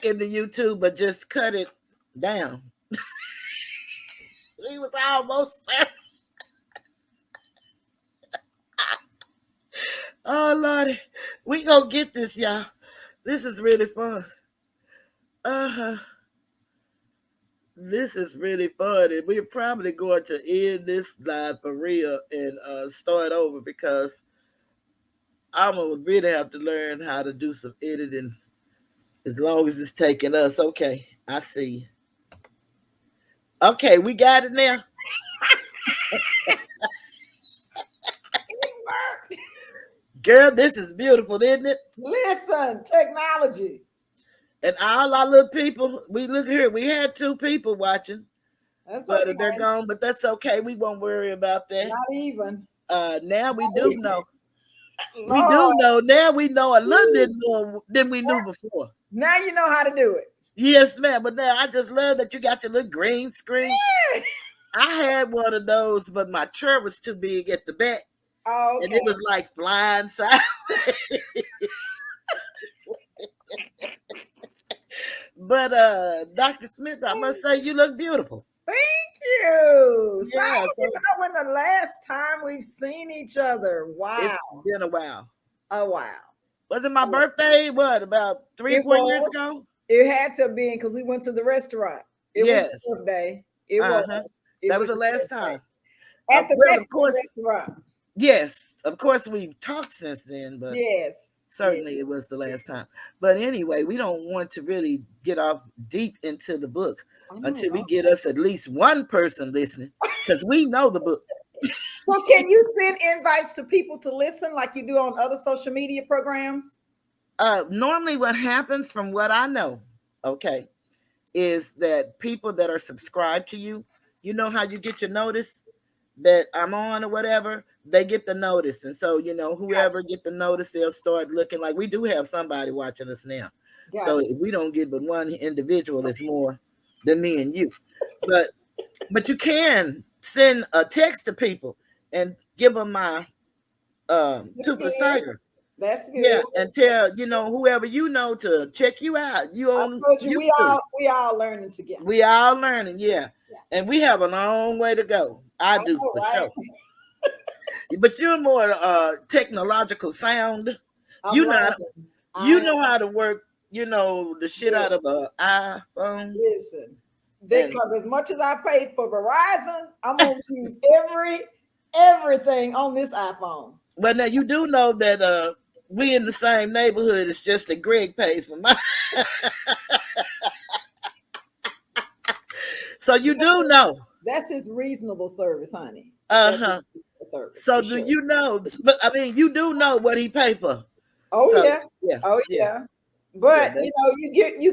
into YouTube, but just cut it down. He was almost there. Oh Lordy, we gonna get this, y'all. This is really fun. Uh-huh. This is really fun, and we're probably going to end this live for real and start over because I'm gonna really have to learn how to do some editing as long as it's taking us. Okay, I see. Okay, we got it now. It worked. Girl, this is beautiful, isn't it? Listen, technology. And all our little people, we look here, we had 2 people watching, That's but okay. they're gone, but that's okay. We won't worry about that. Not even. Now we do know. We do Lord, know. Now we know a little bit more than we knew before. now you know how to do it. Yes, ma'am. But now I just love that you got your little green screen. I had one of those, but my chair was too big at the back. Oh, And okay. it was like flying sideways. But Dr. Smith, I must say you look beautiful. Thank you. So I Yeah, don't so even know when the last time we've seen each other. Wow. it's been a while. Oh, wow. Was it my birthday? What, about 3 or It 4 years was. ago? It had to have been because we went to the restaurant. It was Yes. your birthday. It was. Uh-huh. It That was the your last birthday. time. At the Well, of course, restaurant. yes. Of course, we've talked since then, but Yes. certainly it was the last time. But anyway, we don't want to really get off deep into the book until we get us at least one person listening because we know the book. Well, can you send invites to people to listen like you do on other social media programs? Normally, what happens, from what I know, okay, is that people that are subscribed to you, you know how you get your notice that I'm on or whatever, they get the notice. And so, whoever get the notice, they'll start looking. Like we do have somebody watching us now. So if we don't get but one individual, it's more than me and you. But you can send a text to people and give them my Toothless Tiger. That's good. Yeah, and tell whoever to check you out. You I on told you YouTube. we all learning together. We all learning, yeah. And we have a long way to go. I do know, for right? sure. But you're more technological sound. You know, you know how to work, the shit out of an iPhone. Listen, because as much as I paid for Verizon, I'm gonna use everything on this iPhone. But now you do know that we in the same neighborhood. It's just that Greg pays for mine. So you do know. That's his reasonable service, honey. Uh-huh. So do sure. you know? But I mean, you do know what he paid for. Oh So, yeah. Oh yeah. But you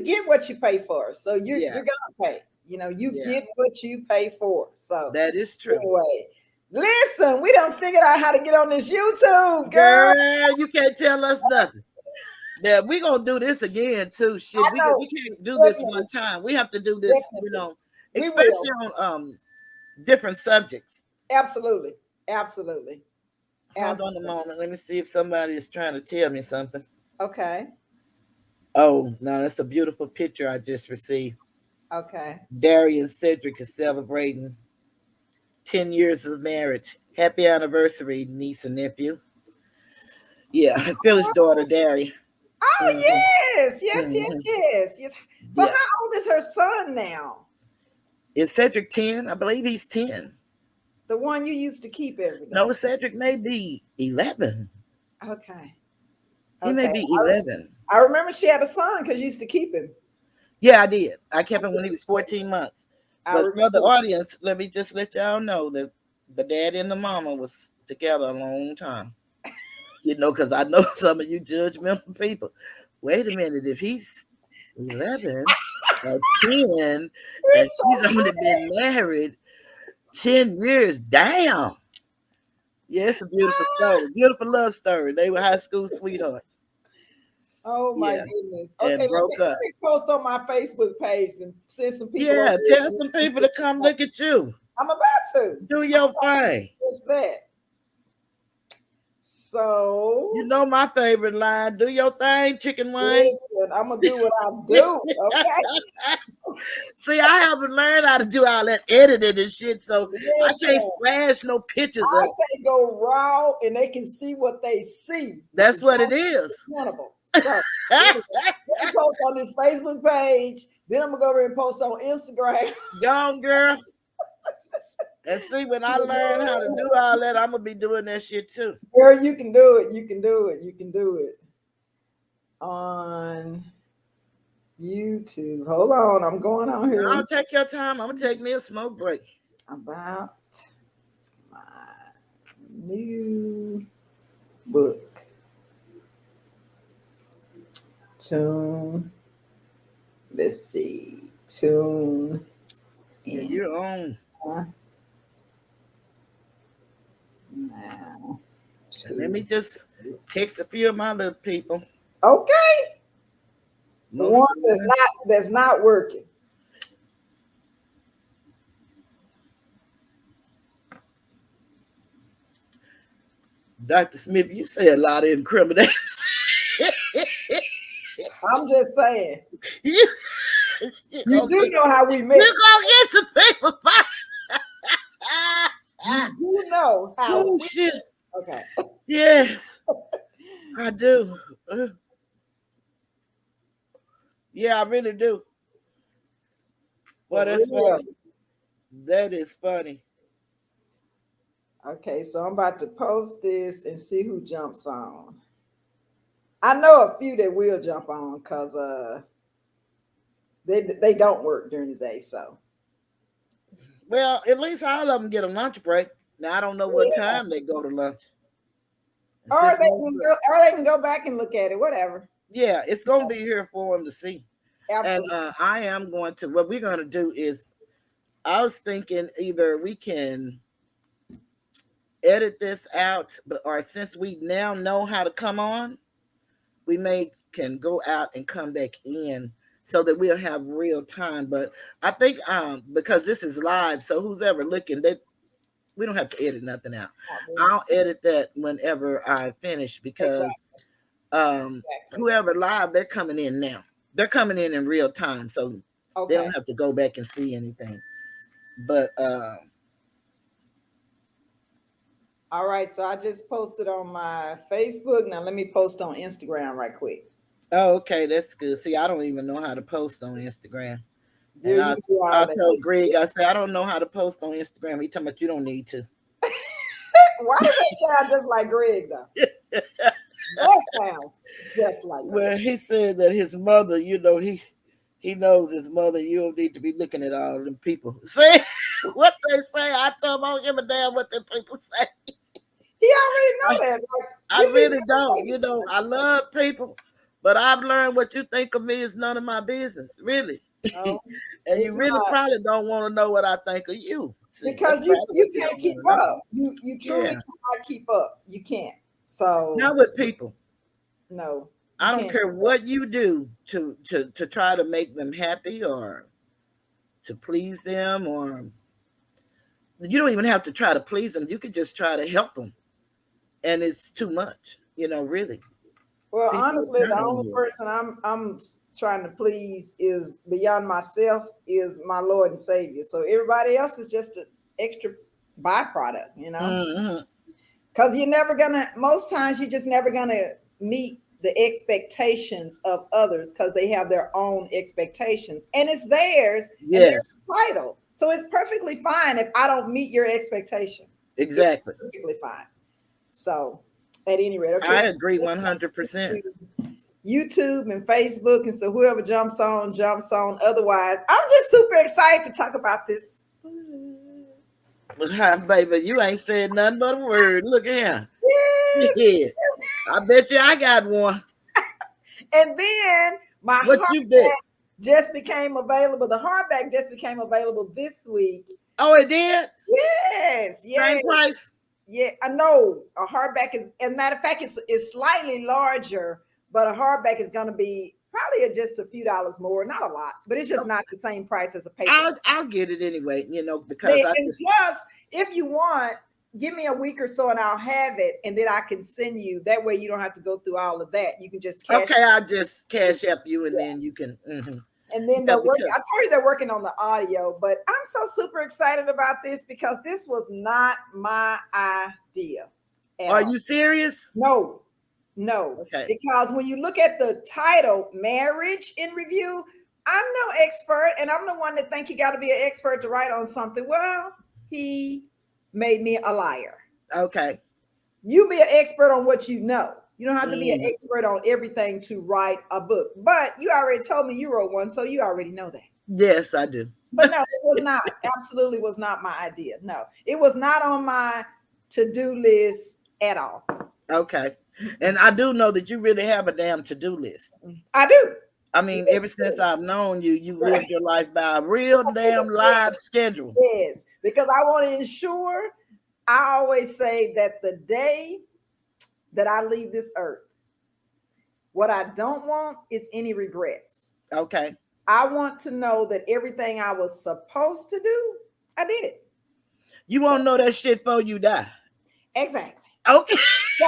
get what you pay for. So you're gonna pay. You get what you pay for. So that is true. Anyway, listen, we done figured out how to get on this YouTube, girl. You can't tell us nothing. Yeah, we're gonna do this again too. Shit, we can't do this one time. We have to do this, especially on different subjects. Absolutely. Hold on a moment. Let me see if somebody is trying to tell me something. Okay. Oh no, that's a beautiful picture I just received. Okay. Darian and Cedric is celebrating 10 years of marriage. Happy anniversary, niece and nephew. Yeah, Phil's daughter, Darian. Oh, yes. So how old is her son now? Is Cedric 10? I believe he's 10. The one you used to keep every day. No, Cedric may be 11. Okay. He may be 11. I remember she had a son because you used to keep him. Yeah, I did. I kept him when he was 14 months. But for the audience, let me just let y'all know that the daddy and the mama was together a long time. Because I know some of you judgmental people. Wait a minute, if he's 11 or 10 and she's only been married 10 years, damn. Yeah, it's a beautiful story. Beautiful love story. They were high school sweethearts. Oh my goodness. Okay, and broke up. Let me post on my Facebook page and send some people. Yeah, tell some people to come look at you. I'm about to. Do your thing. What's that? So you know my favorite line. Do your thing, chicken wing. listen, I'm gonna do what I do. Okay. See, I haven't learned how to do all that editing and shit, so I can't Listen, splash no pictures I up. say go raw and they can see what they see, which That's is what it is. accountable. So anyway, let me post on this Facebook page. Then I'm gonna go over and post on Instagram. Gone, girl. And see, when I learn how to do all that, I'm gonna be doing that shit too. Girl, you can do it. You can do it. You can do it. On YouTube. Hold on. I'm going on here. I'll take your time. I'm gonna take me a smoke break. About my new book. Tune. Let's see. Tune. Yeah, you're on. Now. Let me just text a few of my little people. Okay. The one that's not working. Dr. Smith, you say a lot of incriminating. I'm just saying. You do know how we met. You gonna get some people fired. You know how. Oh shit. Okay. Yes, I do. Yeah, I really do. Well, that's funny. That is funny. Okay, so I'm about to post this and see who jumps on. I know a few that will jump on because they don't work during the day. So, well, at least all of them get a lunch break. Now I don't know what time they go to lunch. Or they can go back and look at it. Whatever. Yeah, it's gonna be here for them to see. Absolutely. And I am going to. What we're gonna do is, I was thinking either we can edit this out, or since we now know how to come on, we can go out and come back in so that we'll have real time. But I think because this is live, so who's ever looking, we don't have to edit nothing out. I'll edit that whenever I finish because whoever live, they're coming in now. They're coming in real time, so they don't have to go back and see anything. But all right, so I just posted on my Facebook. Now let me post on Instagram right quick. Oh, okay, that's good. See, I don't even know how to post on Instagram. And I told Greg, I said, I don't know how to post on Instagram. He talking about you don't need to. Why does that sound just like Greg, though? That sounds just like Greg. Well, he said that his mother, he knows his mother. You don't need to be looking at all them people. See what they say? I told him I don't give a damn what them people say. He already know that. Like, I really don't. I love people, but I've learned what you think of me is none of my business, really. Oh, and you really probably don't want to know what I think of you. See, because you can't keep up. You truly cannot keep up. You can't. So not with people. No. I don't care what you do to try to make them happy or to please them, or you don't even have to try to please them. You could just try to help them. And it's too much, really. Well, people honestly, the only person I'm trying to please is beyond myself is my Lord and Savior. So everybody else is just an extra byproduct, because you're never gonna. Most times, you're just never gonna meet the expectations of others because they have their own expectations, and it's theirs. Yes, and they're entitled. So it's perfectly fine if I don't meet your expectation. Exactly, it's perfectly fine. So, at any rate, I agree 100%. YouTube and Facebook, and so whoever jumps on. Otherwise, I'm just super excited to talk about this. Baby, you ain't said nothing but a word. Look at him. Yes. Yeah. I bet you I got one. And then my hardback just became available. The hardback just became available this week. Oh, it did? Yes. Same price? Yeah, I know. A hardback is, as a matter of fact, it's slightly larger, but a hardback is going to be probably just a few dollars more, not a lot, but it's just not the same price as a paper. I'll get it anyway, because plus, if you want give me a week or so and I'll have it, and then I can send you. That way you don't have to go through all of that. You can just cash. Okay, I'll just cash up you, and then you can. And then Yeah, they're working. I told you they're working on the audio, but I'm so super excited about this because this was not my idea. Are you serious? No. Okay. Because when you look at the title, Marriage in Review, I'm no expert, and I'm the one that think you got to be an expert to write on something. Well, he made me a liar. Okay. You be an expert on what you know. You don't have to be an expert on everything to write a book. But you already told me you wrote one, so you already know that. Yes, I do. But no, it was not. Absolutely was not my idea. No, it was not on my to-do list at all. Okay. And I do know that you really have a damn to-do list. I do. I mean, ever since I've known you, you lived your life by a real damn live schedule. Yes, because I want to ensure, I always say that the day that I leave this earth, what I don't want is any regrets. Okay. I want to know that everything I was supposed to do, I did it. You won't know that shit before you die. Exactly. Okay. So,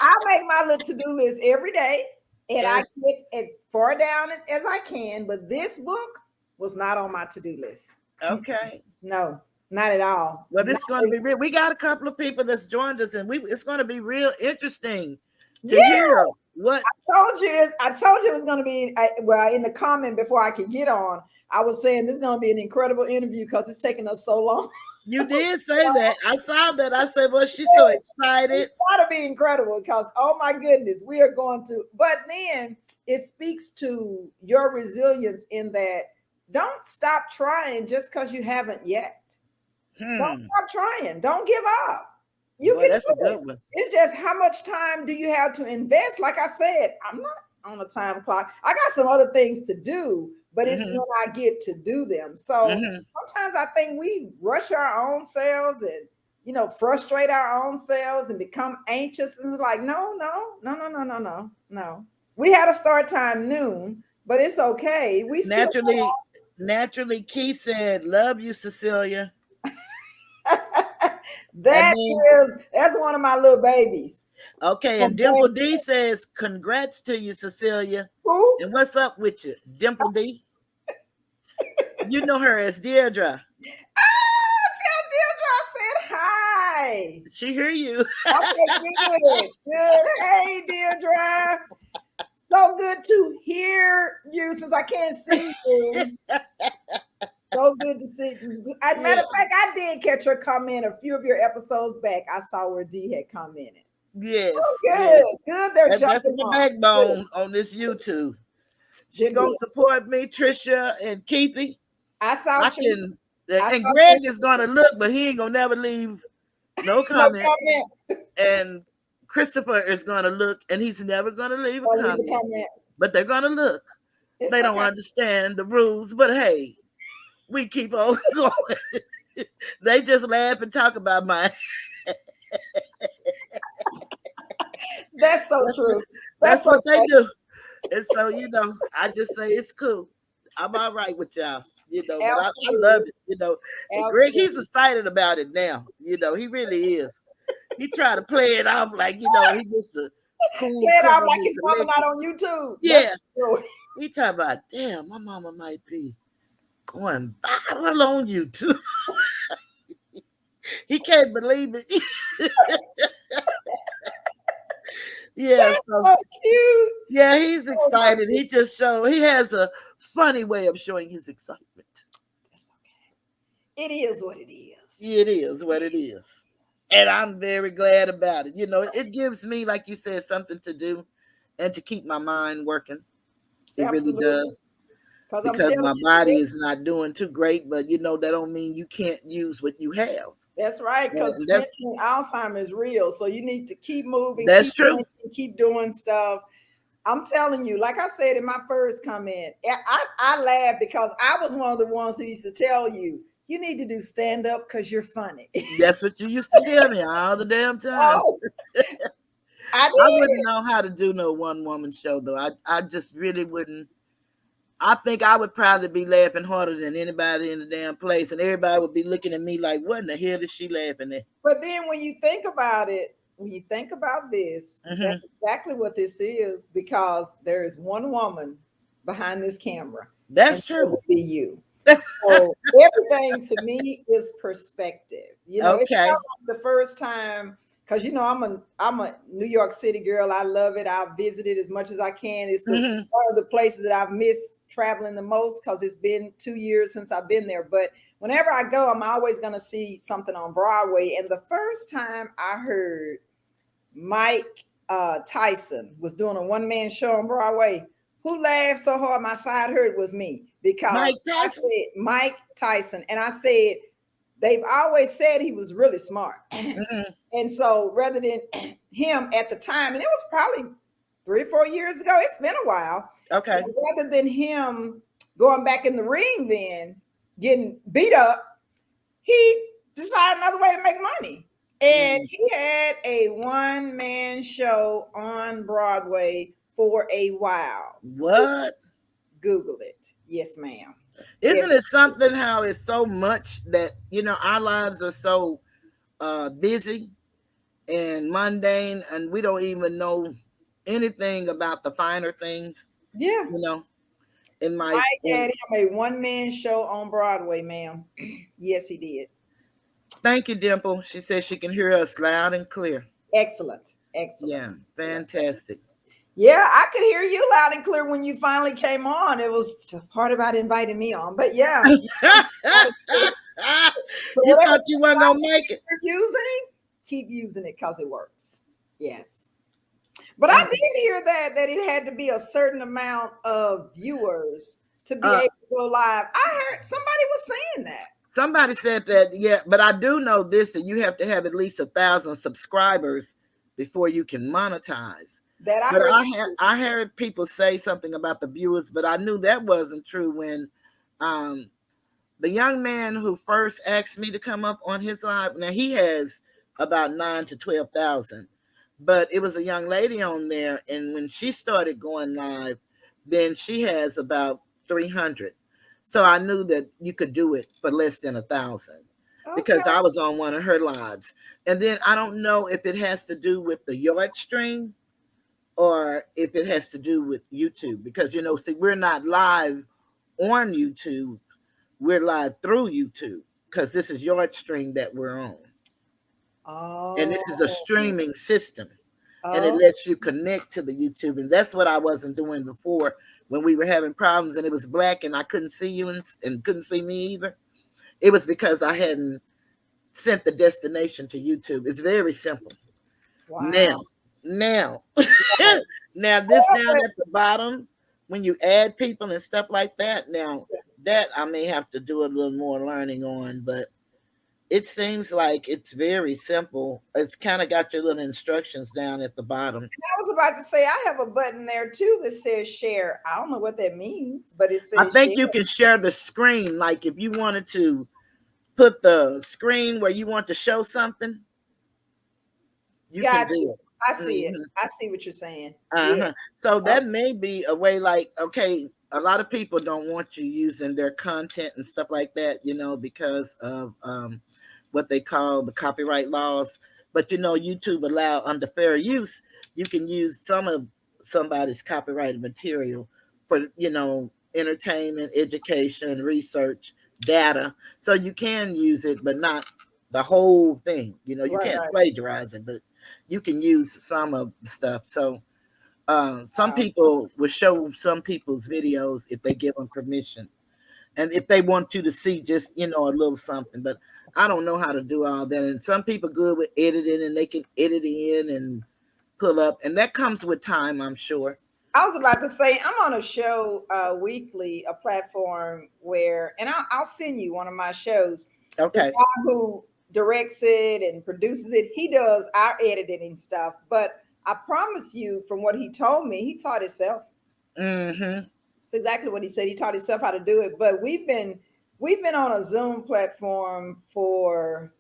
I make my little to-do list every day, and I get as far down as I can, but this book was not on my to-do list. Okay. No, not at all. Well, it's going to be real. We got a couple of people that's joined us, and it's going to be real interesting to hear what I told you it was going to be. Well, in the comment before I could get on, I was saying this is going to be an incredible interview because it's taking us so long. You did say that. I saw that. I said, well, she's so excited. It's got to be incredible because, oh my goodness, we are going to. But then it speaks to your resilience in that don't stop trying just because you haven't yet. Don't stop trying. Don't give up. You can that's do a good one. It's just how much time do you have to invest? Like I said, I'm not on a time clock. I got some other things to do, but it's when I get to do them. So sometimes I think we rush our own selves and, frustrate our own selves and become anxious. And it's like, no. We had a start time noon, but it's okay. We naturally, Keith said, love you, Cecilia. That's one of my little babies. Okay, and Dimple D says, congrats to you, Cecilia. Who? And what's up with you? Dimple D? You know her as Deirdre. Tell Deirdre I said hi. She hear you. Okay, good. Hey, Deirdre. So good to hear you since I can't see you. So good to see you. As a matter of fact, I did catch her comment a few of your episodes back. I saw where D had commented. Yes. Oh, good. Good. They're that's the backbone on this YouTube. She gonna support me, Trisha and Keithy. And Greg is gonna look, but he ain't gonna never leave no comment. And Christopher is gonna look, and he's never gonna leave a comment. But they're gonna look. They don't understand the rules, but hey, we keep on going. They just laugh and talk about mine. That's so true. That's what they do. And so, I just say it's cool. I'm all right with y'all, but I love it, And Greg, he's excited about it now. He really is. He try to play it off like, he just a cool. Play it off like he's coming out on YouTube. Yeah. He talk about, damn, my mama might be going viral on YouTube. He can't believe it. That's so cute. Yeah, he's excited. He has a funny way of showing his excitement. That's okay. It is what it is. It is what it is. And I'm very glad about it. It gives me, like you said, something to do and to keep my mind working. It really does. Because my body is not doing too great, but that don't mean you can't use what you have. That's right, because Alzheimer's is real. So you need to keep moving. That's true. Keep doing stuff. I'm telling you, like I said in my first comment, I laughed because I was one of the ones who used to tell you, you need to do stand-up because you're funny. That's what you used to tell me all the damn time. Oh, I wouldn't know how to do no one-woman show, though. I just really wouldn't. I think I would probably be laughing harder than anybody in the damn place, and everybody would be looking at me like, "What in the hell is she laughing at?" But then when you think about it, when you think about this, Hmm. that's exactly what this is, because there is one woman behind this camera, and That's it true. will be you. So everything to me is perspective. It's Okay. not like the first time, because I'm a New York City girl. I love it. I've visited as much as I can. It's Hmm. one of the places that I've missed traveling the most, because it's been 2 years since I've been there. But whenever I go, I'm always going to see something on Broadway. And the first time I heard Mike Tyson was doing a one-man show on Broadway, who laughed so hard my side hurt was me, Mike because I Tyson. said Mike Tyson, and I said they've always said he was really smart. Hmm. And so rather than him at the time, and it was probably 3 or 4 years ago, it's been a while, but Okay. rather than him going back in the ring, then getting beat up, he decided another way to make money. And Mm. he had a one-man show on Broadway for a while. What? Google it. Yes, ma'am. Yes. Isn't it something how it's so much that our lives are so busy and mundane, and we don't even know anything about the finer things. Yeah. You know, in my Mike in had him a one-man show on Broadway, ma'am. Yes, he did. Thank you, Dimple. She says she can hear us loud and clear. Excellent. Excellent. Yeah, Excellent. fantastic. Yeah, I could hear you loud and clear when you finally came on. It was the part about inviting me on. But yeah, but You whatever thought you weren't gonna make it. you're using, keep using it because it works. Yes. But I Mm. did hear that it had to be a certain amount of viewers to be Uh, able to go live. I heard somebody was saying that. Somebody said that, yeah, but I do know this, that you have to have at least 1,000 subscribers before you can monetize. That I But heard. I heard people say something about the viewers, but I knew that wasn't true when um, the young man who first asked me to come up on his live. Now he has about 9 to 12,000, but it was a young lady on there, and when she started going live, then she has about 300. So I knew that you could do it for less than 1,000 because Okay. I was on one of her lives. And then I don't know if it has to do with the yard stream or if it has to do with YouTube, because see, we're not live on YouTube, we're live through YouTube because this is yard stream that we're on. And this is a Oh. streaming system, and it Oh. lets you connect to the YouTube. And that's what I wasn't doing before when we were having problems and it was black and I couldn't see you and couldn't see me either. It was because I hadn't sent the destination to YouTube. It's very simple. Wow. Now, now, Right. now this Well, down but at the bottom, when you add people and stuff like that, now that I may have to do a little more learning on, but it seems like it's very simple. It's kind of got your little instructions down at the bottom. I was about to say I have a button there too that says share. I don't know what that means, but it I says think share. you can share the screen. Like if you wanted to put the screen where you want to show something, you can Got do you. it. I see it. Hmm. I see what you're saying. Yeah. Uh-huh. So Oh, that may be a way, like, okay, a lot of people don't want you using their content and stuff like that, because of what they call the copyright laws. But YouTube allow under fair use, you can use some of somebody's copyrighted material for, entertainment, education, research, data. So you can use it, but not the whole thing. You right, can't right. plagiarize it, but you can use some of the stuff. So some Wow. people will show some people's videos if they give them permission, and if they want you to see just a little something. But I don't know how to do all that, and some people good with editing, and they can edit in and pull up, and that comes with time, I'm sure. I was about to say I'm on a show weekly, a platform where, and I'll send you one of my shows. The Okay. guy who directs it and produces it, he does our editing and stuff. But I promise you, from what he told me, he taught himself. Mm-hmm. It's exactly what he said. He taught himself how to do it. But we've been on a Zoom platform for,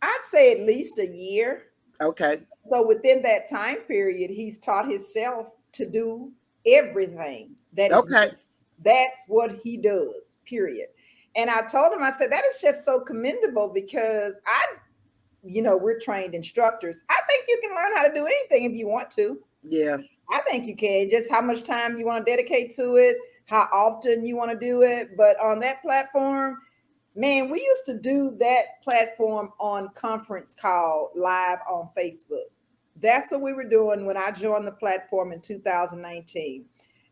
I'd say, at least a year. Okay. So within that time period, he's taught himself to do everything. That is Okay. That's what he does, period. And I told him, I said, that is just so commendable because we're trained instructors. I think you can learn how to do anything if you want to. Yeah. I think you can. Just how much time you want to dedicate to it, how often you want to do it. But on that platform, man, we used to do that platform on conference call live on Facebook. That's what we were doing when I joined the platform in 2019.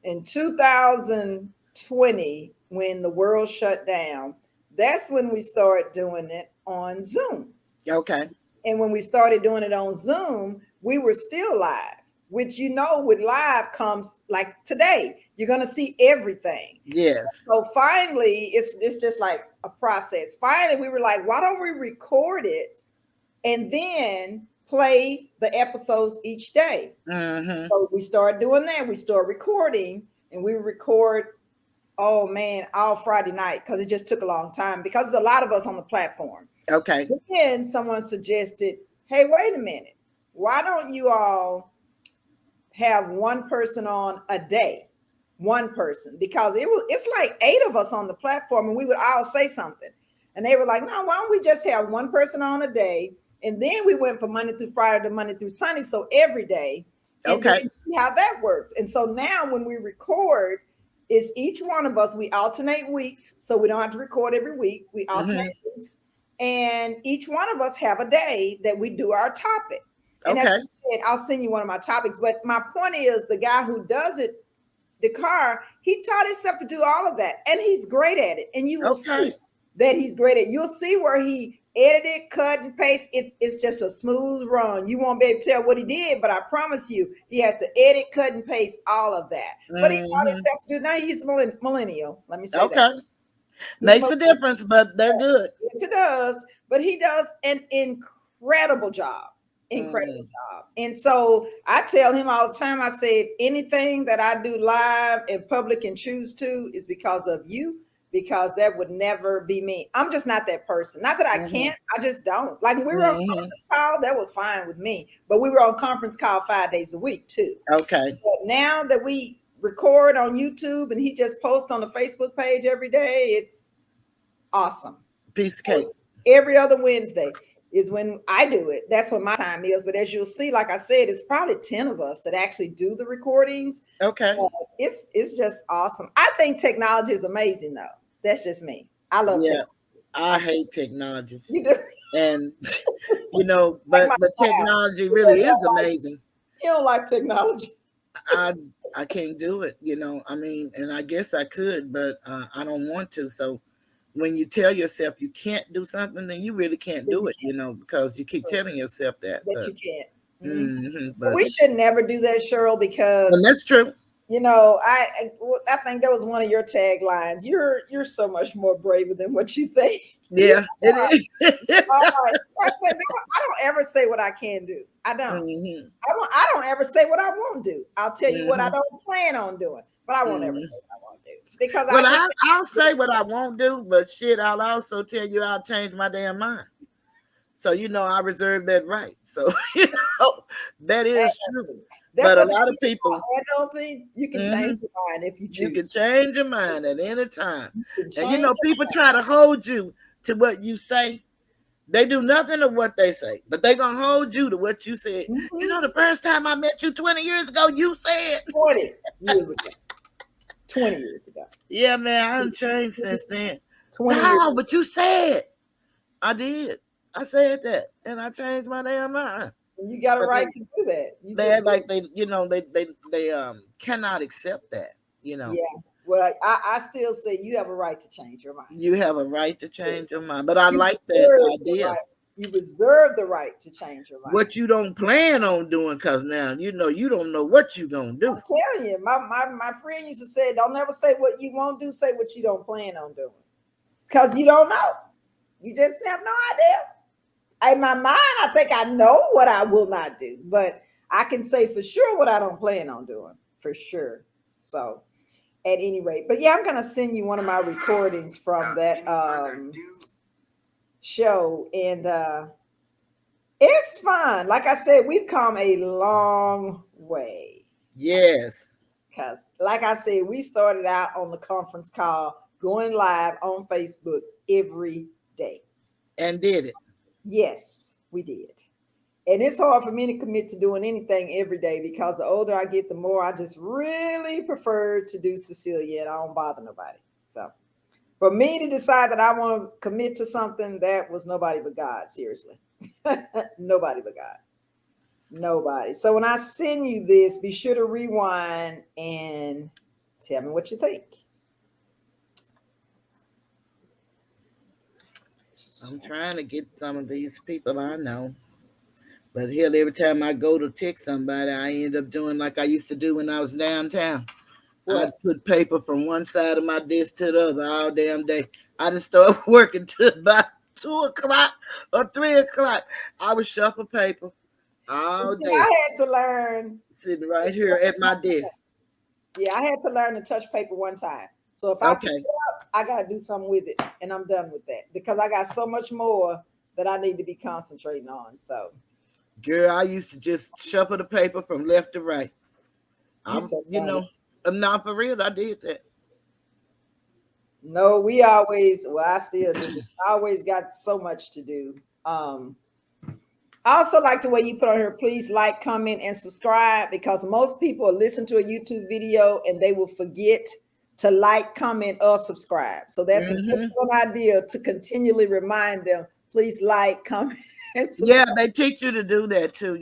In 2020, when the world shut down, that's when we started doing it on Zoom. Okay. And when we started doing it on Zoom, we were still live, which, with live comes like today, you're going to see everything. Yes. So finally, it's just like a process. Finally, we were like, why don't we record it and then play the episodes each day? Mm-hmm. So we started doing that. We started recording, and we record, oh man, all Friday night, because it just took a long time because there's a lot of us on the platform. Okay. Then someone suggested, hey, wait a minute. Why don't you all have one person on a day? One person, because it's like 8 of us on the platform and we would all say something. And they were like, no, why don't we just have one person on a day? And then we went from Monday through Friday to Monday through Sunday. So every day. And Okay. then see how that works. And so now when we record, it's each one of us, we alternate weeks. So we don't have to record every week. We alternate weeks. And each one of us have a day that we do our topic. And as I said, I'll send you one of my topics. But my point is, the guy who does it, the car, he taught himself to do all of that. And he's great at it. And you will see that he's great at it. You'll see where he edited, cut, and paste. It's just a smooth run. You won't be able to tell what he did, but I promise you, he had to edit, cut, and paste all of that. But he taught himself to do it. Now he's millennial. Let me say that. Makes a difference, but they're good. Yes, it does. But he does an incredible job. Incredible job. And so I tell him all the time, I said, anything that I do live in public and choose to is because of you, because that would never be me. I'm just not that person. Not that I can't, I just don't. Like when we were on conference call, that was fine with me. But we were on conference call 5 days a week too. Okay. But now that we record on YouTube and he just posts on the Facebook page every day, it's awesome. Piece of cake. Every other Wednesday is when I do it. That's what my time is. But as you'll see, like I said, it's probably 10 of us that actually do the recordings. Okay. It's just awesome. I think technology is amazing, though. That's just me. I love technology. I hate technology. You do? And, but technology really is amazing. You don't like technology. I can't do it, I mean, and I guess I could, but I don't want to. So when you tell yourself you can't do something, then you really can't do it, because you keep telling yourself that you can't. But we should never do that, Cheryl, because that's true. I think that was one of your taglines. You're so much more braver than what you think. Yeah, it is. All right. I don't ever say what I can do. I don't. I don't ever say what I won't do. I'll tell you what I don't plan on doing, but I won't ever say what I won't do. Because I'll say what I won't do, but shit, I'll also tell you I'll change my damn mind. So I reserve that right. So that is true. But a lot of people, adulting, you can change your mind if you choose. You can change your mind at any time. And people try to hold you to what you say. They do nothing of what they say, but they're gonna hold you to what you said. The first time I met you 20 years ago, you said 20 years ago. 20 years ago. Yeah, man, I haven't changed since then. No, but you said. I did. I said that, and I changed my damn mind. You got a right to do that. They act like they cannot accept that. Yeah. Well, I still say you have a right to change your mind. You have a right to change your mind, but I like that idea. You reserve the right to change your mind. What you don't plan on doing, because now you don't know what you're gonna do. I'm telling you, my friend used to say, "Don't ever say what you won't do. Say what you don't plan on doing, because you don't know. You just have no idea." In my mind, I think I know what I will not do, but I can say for sure what I don't plan on doing, for sure. So, at any rate, but yeah, I'm gonna send you one of my recordings from that show, and it's fun. Like I said, we've come a long way. Yes. Because, like I said, we started out on the conference call, going live on Facebook every day. And did it. Yes, we did. And it's hard for me to commit to doing anything every day because the older I get, the more I just really prefer to do Cecilia and I don't bother nobody. So for me to decide that I want to commit to something, that was nobody but God, seriously. Nobody but God. Nobody. So when I send you this, be sure to rewind and tell me what you think. I'm trying to get some of these people I know. But hell, every time I go to text somebody, I end up doing like I used to do when I was downtown. I'd What? put paper from one side of my desk to the other all damn day. I didn't start working till about 2 o'clock or 3 o'clock. I would shuffle paper all See, day, I had to learn. sitting right here at my desk. Yeah, I had to learn to touch paper one time. So if I pick Okay, it up, I got to do something with it, and I'm done with that because I got so much more that I need to be concentrating on. So girl, I used to just shuffle the paper from left to right. you I'm, so funny. not for real. I did that. No, we always. Well, I still do. I always got so much to do. I also like the way you put on here. Please like, comment, and subscribe because most people listen to a YouTube video and they will forget to like, comment, or subscribe. So that's an Hmm. excellent idea to continually remind them. Please like, comment, and Yeah, subscribe. they teach you to do that too.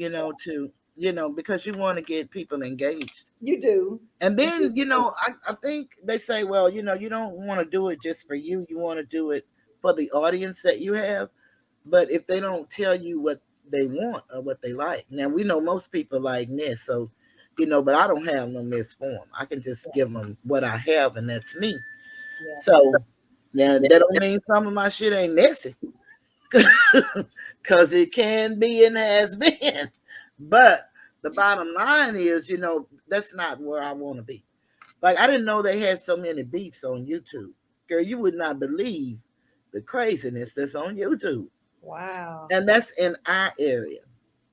Because you want to get people engaged. You do. And You then, do. I think they say, well, you don't want to do it just for you. You want to do it for the audience that you have. But if they don't tell you what they want or what they like, now we know most people like mess. So, but I don't have no mess for them. I can just give them what I have, and that's me. Yeah. So now that don't mean some of my shit ain't messy, because it can be and has been. But the bottom line is, that's not where I want to be. Like, I didn't know they had so many beefs on YouTube. Girl, you would not believe the craziness that's on YouTube. Wow. And that's in our area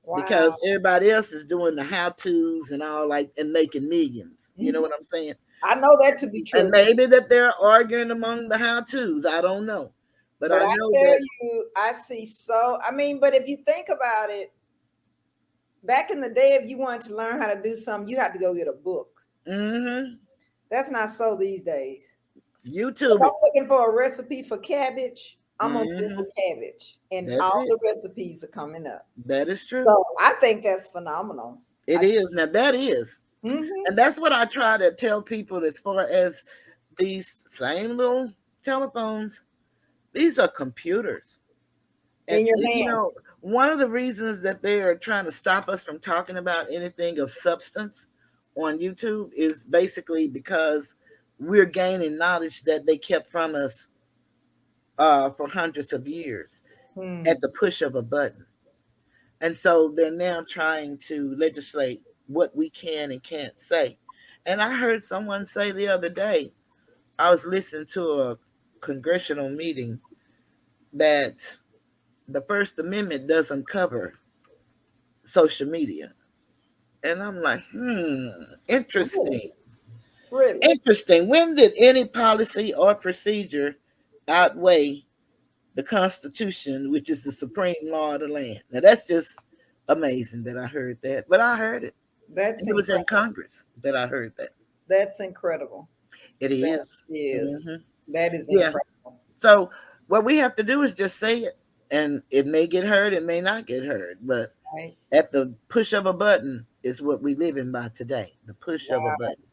Wow. because everybody else is doing the how to's and all, like, and making millions. You know Mhm. what I'm saying? I know that to be And true. maybe that they're arguing among the how to's. I don't know. But But I I know tell that. you, I see so, I mean, but if you think about it, back in the day, if you wanted to learn how to do something, you had to go get a book. Mm-hmm. That's not so these days. If YouTube I'm it. looking for a recipe for cabbage, I'm gonna Mm-hmm. Google cabbage, and That's all it. the recipes are coming up. That is true. So I think that's phenomenal. It is. Now, that is. Mhm. And that's what I try to tell people as far as these same little telephones. These are computers. And, In your hand. one of the reasons that they are trying to stop us from talking about anything of substance on YouTube is basically because we're gaining knowledge that they kept from us for hundreds of years Hmm. at the push of a button. And so they're now trying to legislate what we can and can't say. And I heard someone say the other day, I was listening to a congressional meeting, that the First Amendment doesn't cover social media. And I'm like, Really? interesting. Really? Interesting. When did any policy or procedure outweigh the Constitution, which is the supreme law of the land? Now, that's just amazing that I heard that. But I heard it. That's And it was in incredible. Congress that I heard that. That's incredible. It That is. is. Hmm. That is Yeah. incredible. So what we have to do is just say it. And it may get heard, it may not get heard. But Right? at the push of a button is what we live in by today. The push of a Wow. button.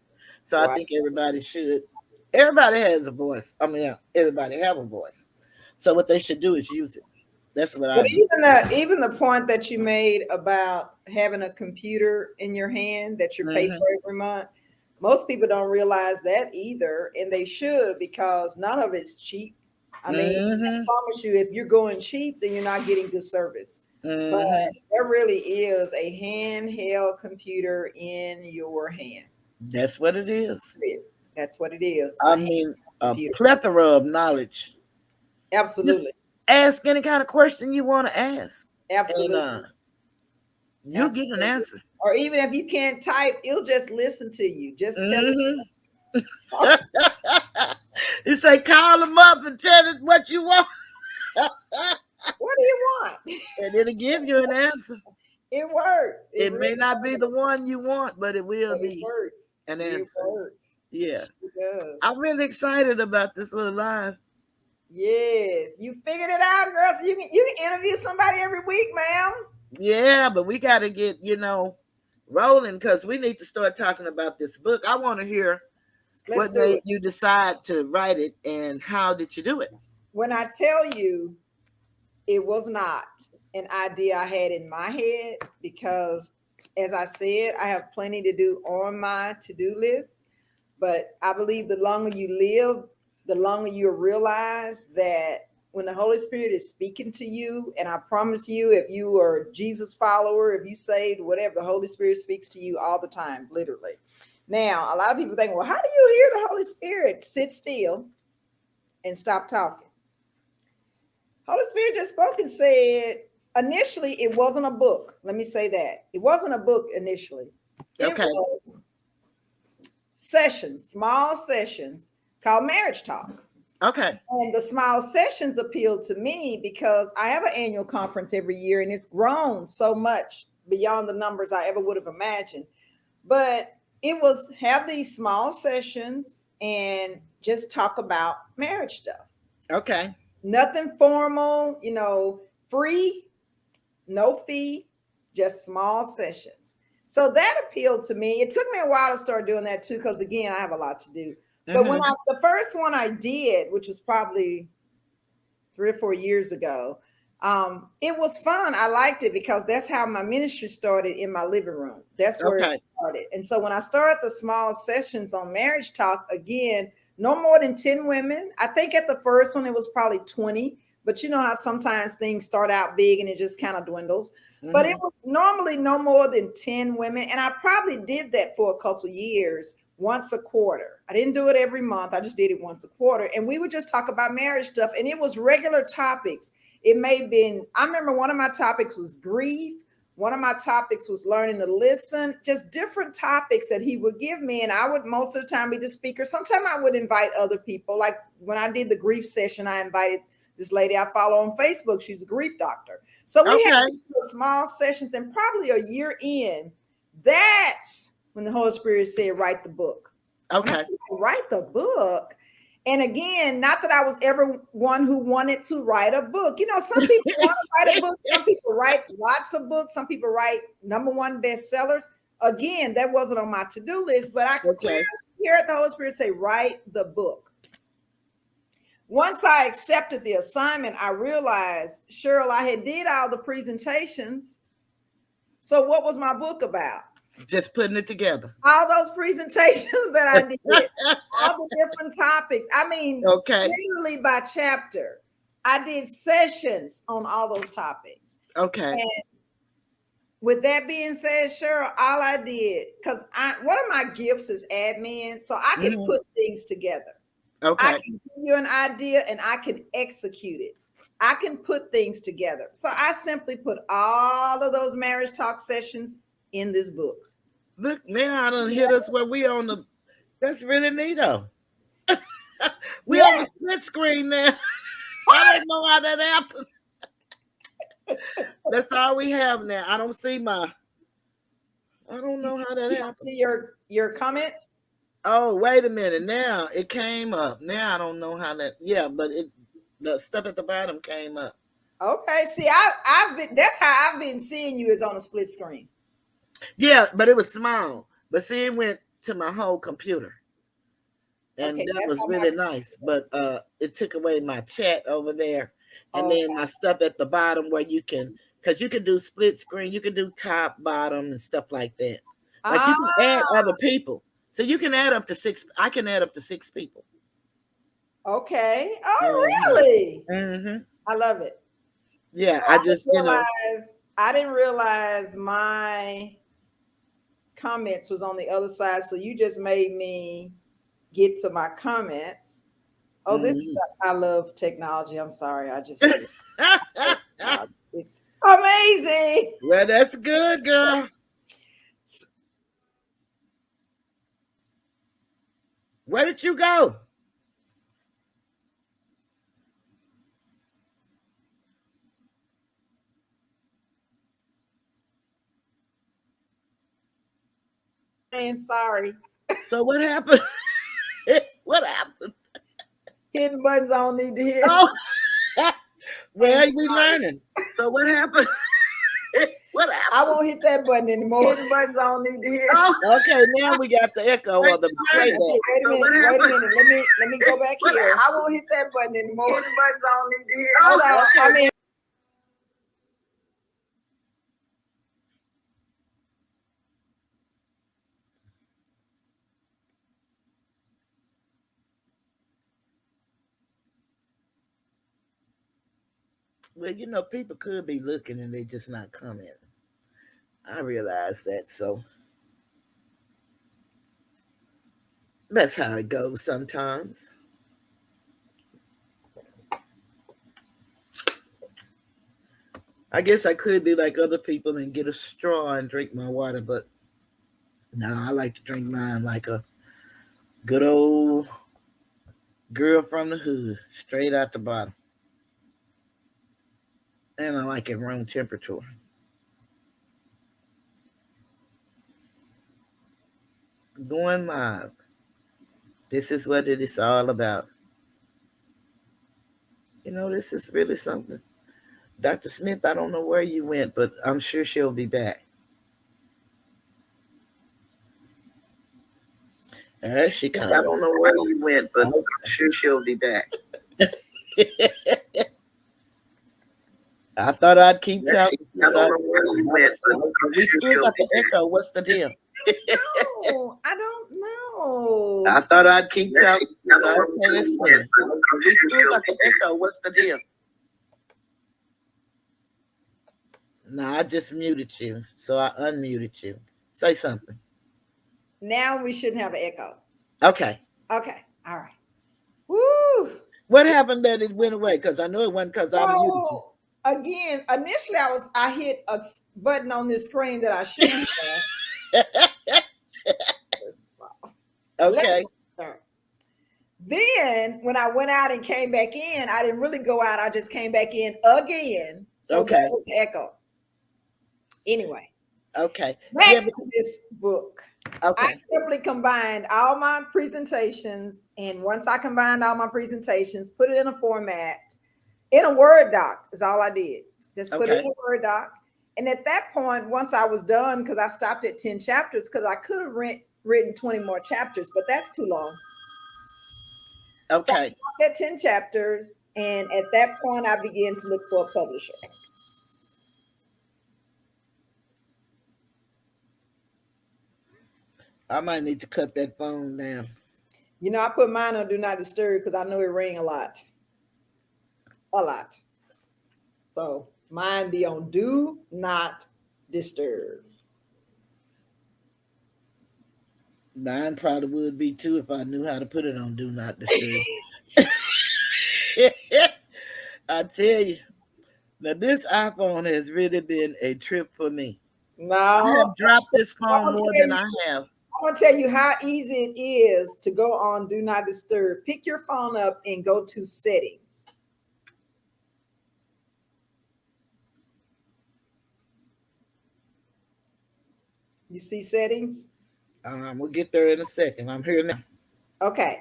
So I Wow. think everybody should. Everybody has a voice. I mean, everybody have a voice. So what they should do is use it. That's what I But do. even the point that you made about having a computer in your hand that you pay Hmm. for every month, most people don't realize that either, and they should because none of it's cheap. I mean, I Hmm. promise you, if you're going cheap, then you're not getting good service. But Hmm. there really is a handheld computer in your hand. That's what it is. That's what it is. A I hand mean, a computer. plethora of knowledge. Just Absolutely. ask any kind of question you want to ask, and Absolutely. you'll get an Absolutely. answer. Or even if you can't type, it'll just listen to you. Just tell it. You say, call them up and tell it what you want. What do you want? And it'll give you an answer. It works. It really may not be works. the one you want, but it will But it be works. an It answer. works. Yeah. It does. I'm really excited about this little live. Yes. You figured it out, girl. So you can interview somebody every week, ma'am. Yeah, but we got to get, rolling because we need to start talking about this book. I want to hear what made you decide to write it and how did you do it? When I tell you, it was not an idea I had in my head because, as I said, I have plenty to do on my to-do list. But I believe the longer you live, the longer you realize that when the Holy Spirit is speaking to you, and I promise you, if you are a Jesus follower, if you saved, whatever, the Holy Spirit speaks to you all the time, literally. Now, a lot of people think, well, how do you hear the Holy Spirit? Sit still and stop talking. Holy Spirit just spoke and said, initially, it wasn't a book. Let me say that. It wasn't a book initially. It was sessions, small sessions called Marriage Talk. Okay. And the small sessions appealed to me because I have an annual conference every year and it's grown so much beyond the numbers I ever would have imagined. But it was have these small sessions and just talk about marriage stuff. Okay. Nothing formal, free, no fee, just small sessions. So that appealed to me. It took me a while to start doing that too, because again, I have a lot to do. But when the first one I did, which was probably 3 or 4 years ago, it was fun. I liked it because that's how my ministry started in my living room. That's where it started. And so when I started the small sessions on Marriage Talk, again, no more than 10 women. I think at the first one, it was probably 20. But you know how sometimes things start out big and it just kind of dwindles. But it was normally no more than 10 women. And I probably did that for a couple of years, once a quarter. I didn't do it every month. I just did it once a quarter. And we would just talk about marriage stuff. And it was regular topics. It may have been, I remember one of my topics was grief. One of my topics was learning to listen, just different topics that he would give me. And I would most of the time be the speaker. Sometimes I would invite other people. Like when I did the grief session, I invited this lady I follow on Facebook. She's a grief doctor. So we had small sessions, and probably a year in, that's when the Holy Spirit said, write the book. Okay. Write the book. And again, not that I was ever one who wanted to write a book. Some people want to write a book. Some people write lots of books. Some people write #1 bestsellers. Again, that wasn't on my to-do list, but I clearly hear the Holy Spirit say, write the book. Once I accepted the assignment, I realized, Cheryl, I had did all the presentations. So what was my book about? Just putting it together. All those presentations that I did, all the different topics. I mean, literally by chapter. I did sessions on all those topics. Okay. And with that being said, Cheryl, all I did, because one of my gifts is admin, so I can put things together. Okay. I can give you an idea and I can execute it. I can put things together. So I simply put all of those marriage talk sessions in this book. Look, now I done hit us where we on the, that's really neat though. We on the split screen now. I don't know how that happened. That's all we have now. I don't see I don't know how that happened. See your comments? Oh, wait a minute. Now it came up. Now I don't know how that. Yeah, but the stuff at the bottom came up. Okay. See, I've been. That's how I've been seeing you is on a split screen. Yeah, but it was small. But see, it went to my whole computer, and that was really nice. But it took away my chat over there, and then my stuff at the bottom where you can, because you can do split screen, you can do top, bottom, and stuff like that. Like you can add other people. So you can add up to 6. I can add up to 6 people. Okay. Oh, really? I love it. Yeah, so I just I didn't realize my comments was on the other side. So you just made me get to my comments. Oh, this is, I love technology. I'm sorry. I just it's amazing. Well, that's good, girl. Where did you go? And sorry. So what happened? What happened? Hitting buttons I don't need to hit. Oh, well, we learning. So what happened? What happened? I won't hit that button anymore. Hitting buttons I don't need to hit. Oh, okay. Now we got the echo or the playback. Wait a minute. Let me go back here. I won't hit that button anymore. Hitting buttons I don't need to hit. Hold on. Okay. I mean, Well, people could be looking and they just not commenting. I realize that, so that's how it goes sometimes. I guess I could be like other people and get a straw and drink my water, but no, I like to drink mine like a good old girl from the hood, straight out the bottle. And I like it room temperature. Going live. This is what it is all about. This is really something. Dr. Smith, I don't know where you went, but I'm sure she'll be back. There she comes. I don't know where you went, but I'm sure she'll be back. I thought I'd keep talking. I don't know where you went, but we still got the echo. What's the deal? No, I don't know. I thought I'd keep talking. We still got the echo. What's the deal? No, I just muted you, so I unmuted you. Say something. Now we shouldn't have an echo. Okay. Okay. All right. Woo! What happened that it went away? Because I know it wasn't because I muted you. Again, initially I hit a button on this screen that I shouldn't have. Okay. Then when I went out and came back in, I didn't really go out. I just came back in again. So okay. That was the echo. Anyway. Okay. Back to this book. Okay. I simply combined all my presentations, and once I combined all my presentations, put it in a format, in a Word doc is all I did. Just put it in a Word doc. And at that point, once I was done, because I stopped at 10 chapters, because I could have written 20 more chapters, but that's too long. Okay. So I stopped at 10 chapters, and at that point, I began to look for a publisher. I might need to cut that phone down. I put mine on Do Not Disturb because I know it rang a lot. A lot. So mine be on Do Not Disturb. Mine probably would be too if I knew how to put it on Do Not Disturb. I tell you, now this iPhone has really been a trip for me. No, I have dropped this phone more than I have. I'm going to tell you how easy it is to go on Do Not Disturb. Pick your phone up and go to settings. You see settings? We'll get there in a second. I'm here now. Okay.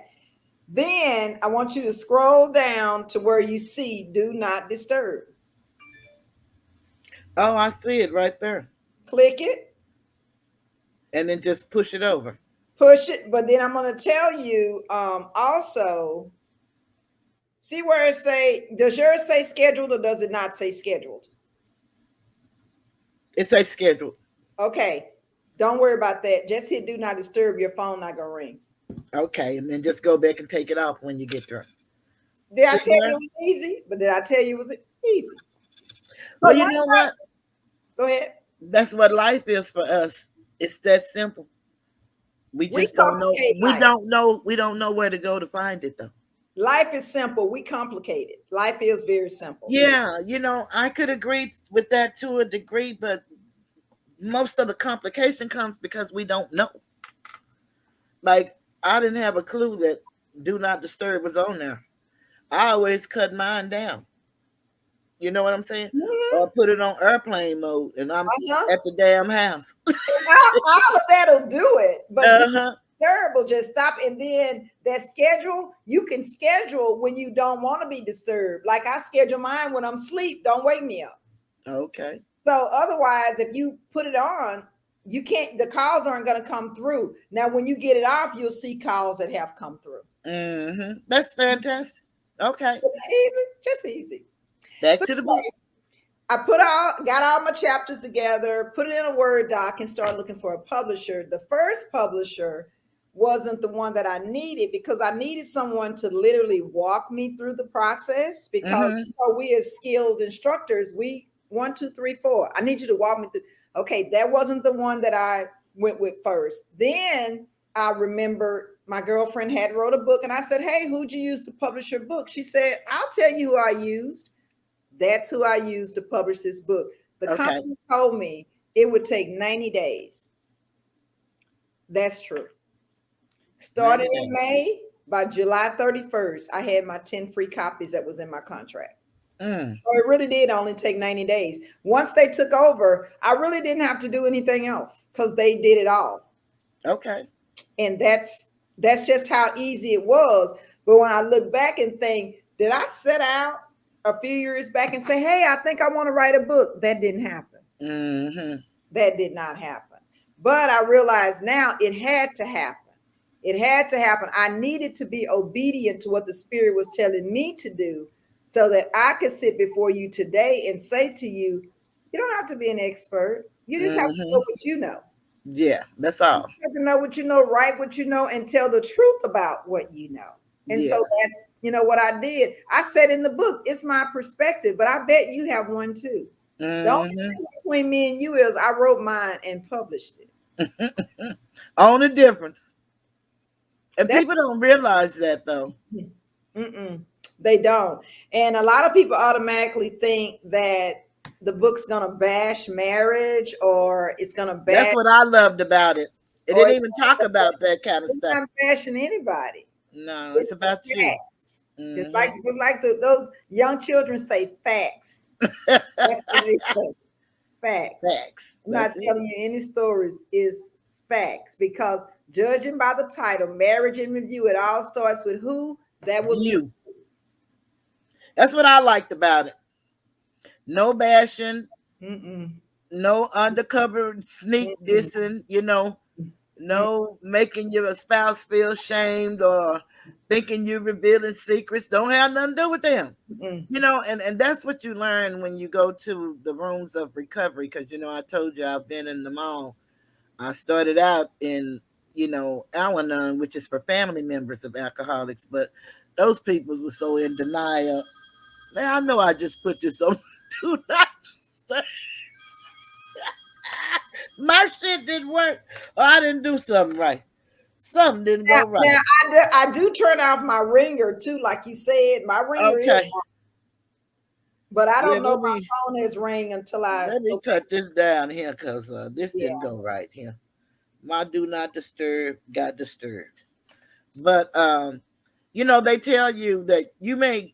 Then I want you to scroll down to where you see Do Not Disturb. Oh, I see it right there. Click it. And then just push it over. Push it, but then I'm going to tell you also, see where it say, does yours say scheduled or does it not say scheduled? It says scheduled. Okay. Don't worry about that. Just hit Do Not Disturb. Your phone not going to ring. Okay. And then just go back and take it off when you get there. Did I tell you it was easy? But did I tell you it was easy? Well, you know what? Go ahead. That's what life is for us. It's that simple. We just don't know. We don't know where to go to find it though. Life is simple. We complicate it. Life is very simple. Yeah, I could agree with that to a degree, but most of the complication comes because we don't know. Like I didn't have a clue that do not disturb was on there. I always cut mine down. You know what I'm saying? Mhm. Or put it on airplane mode, and I'm Uh-huh. at the damn house. All of that'll do it, but Uh huh. terrible, just stop. And then that schedule, you can schedule when you don't want to be disturbed. Like I schedule mine when I'm asleep. Don't wake me up. Okay. So otherwise, if you put it on, you can't. The calls aren't going to come through. Now, when you get it off, you'll see calls that have come through. That's fantastic. Okay. Easy, just easy. Back So to the book. I got all my chapters together, put it in a Word doc, and started looking for a publisher. The first publisher wasn't the one that I needed because I needed someone to literally walk me through the process. Because Mm-hmm. you know, we as skilled instructors, we 1, 2, 3, 4. I need you to walk me through. Okay, that wasn't the one that I went with first. Then I remember my girlfriend had wrote a book, and I said, "Hey, who'd you use to publish your book?" She said, "I'll tell you who I used." That's who I used to publish this book. The Okay. company told me it would take 90 days. That's true. 90 Started in days. May, by July 31st, I had my 10 free copies that was in my contract. Mm. So it really did only take 90 days. Once they took over, I really didn't have to do anything else because they did it all. Okay. And that's just how easy it was. But when I look back and think, did I set out a few years back and say, hey, I think I want to write a book? That didn't happen. Mm-hmm. That did not happen. But I realize now it had to happen. It had to happen. I needed to be obedient to what the Spirit was telling me to do so that I could sit before you today and say to you, you don't have to be an expert. You just have to know Mm-hmm. what you know. Yeah, that's all. You have to know what you know, write what you know, and tell the truth about what you know. And Yeah. so that's, what I did. I said in the book, it's my perspective, but I bet you have one too. The only Mm-hmm. thing between me and you is I wrote mine and published it. Only difference. And That's people don't realize that though. mm-mm, they don't. And a lot of people automatically think that the book's gonna bash marriage or it's gonna That's bash what I loved about it. It or didn't it's even talk about that kind of it's stuff. not bashing anybody. No, it's It's the about you. facts. Just Mm-hmm. like those young children say facts. That's what they say. Facts. Facts. I'm not That's it. telling you any stories, is facts because judging by the title, marriage in review, it all starts with who? That would be You. That's what I liked about it. No bashing, mm-mm, no undercover sneak mm-mm, dissing, mm-mm, no making your spouse feel shamed or thinking you're revealing secrets. Don't have nothing to do with them. mm-mm. And that's what you learn when you go to the rooms of recovery. Because I told you I've been in the mall. I started out in Al-Anon, which is for family members of alcoholics, but those people were so in denial. Man, I know I just put this on. Do not. My shit didn't work, or I didn't do something right. Something didn't Now, go right. now I do turn off my ringer too, like you said. My ringer is, Okay. but I Yeah, don't know my phone is ring until I let me okay. cut this down here because this Yeah. didn't go right here. My do not disturb got disturbed. But they tell you that you may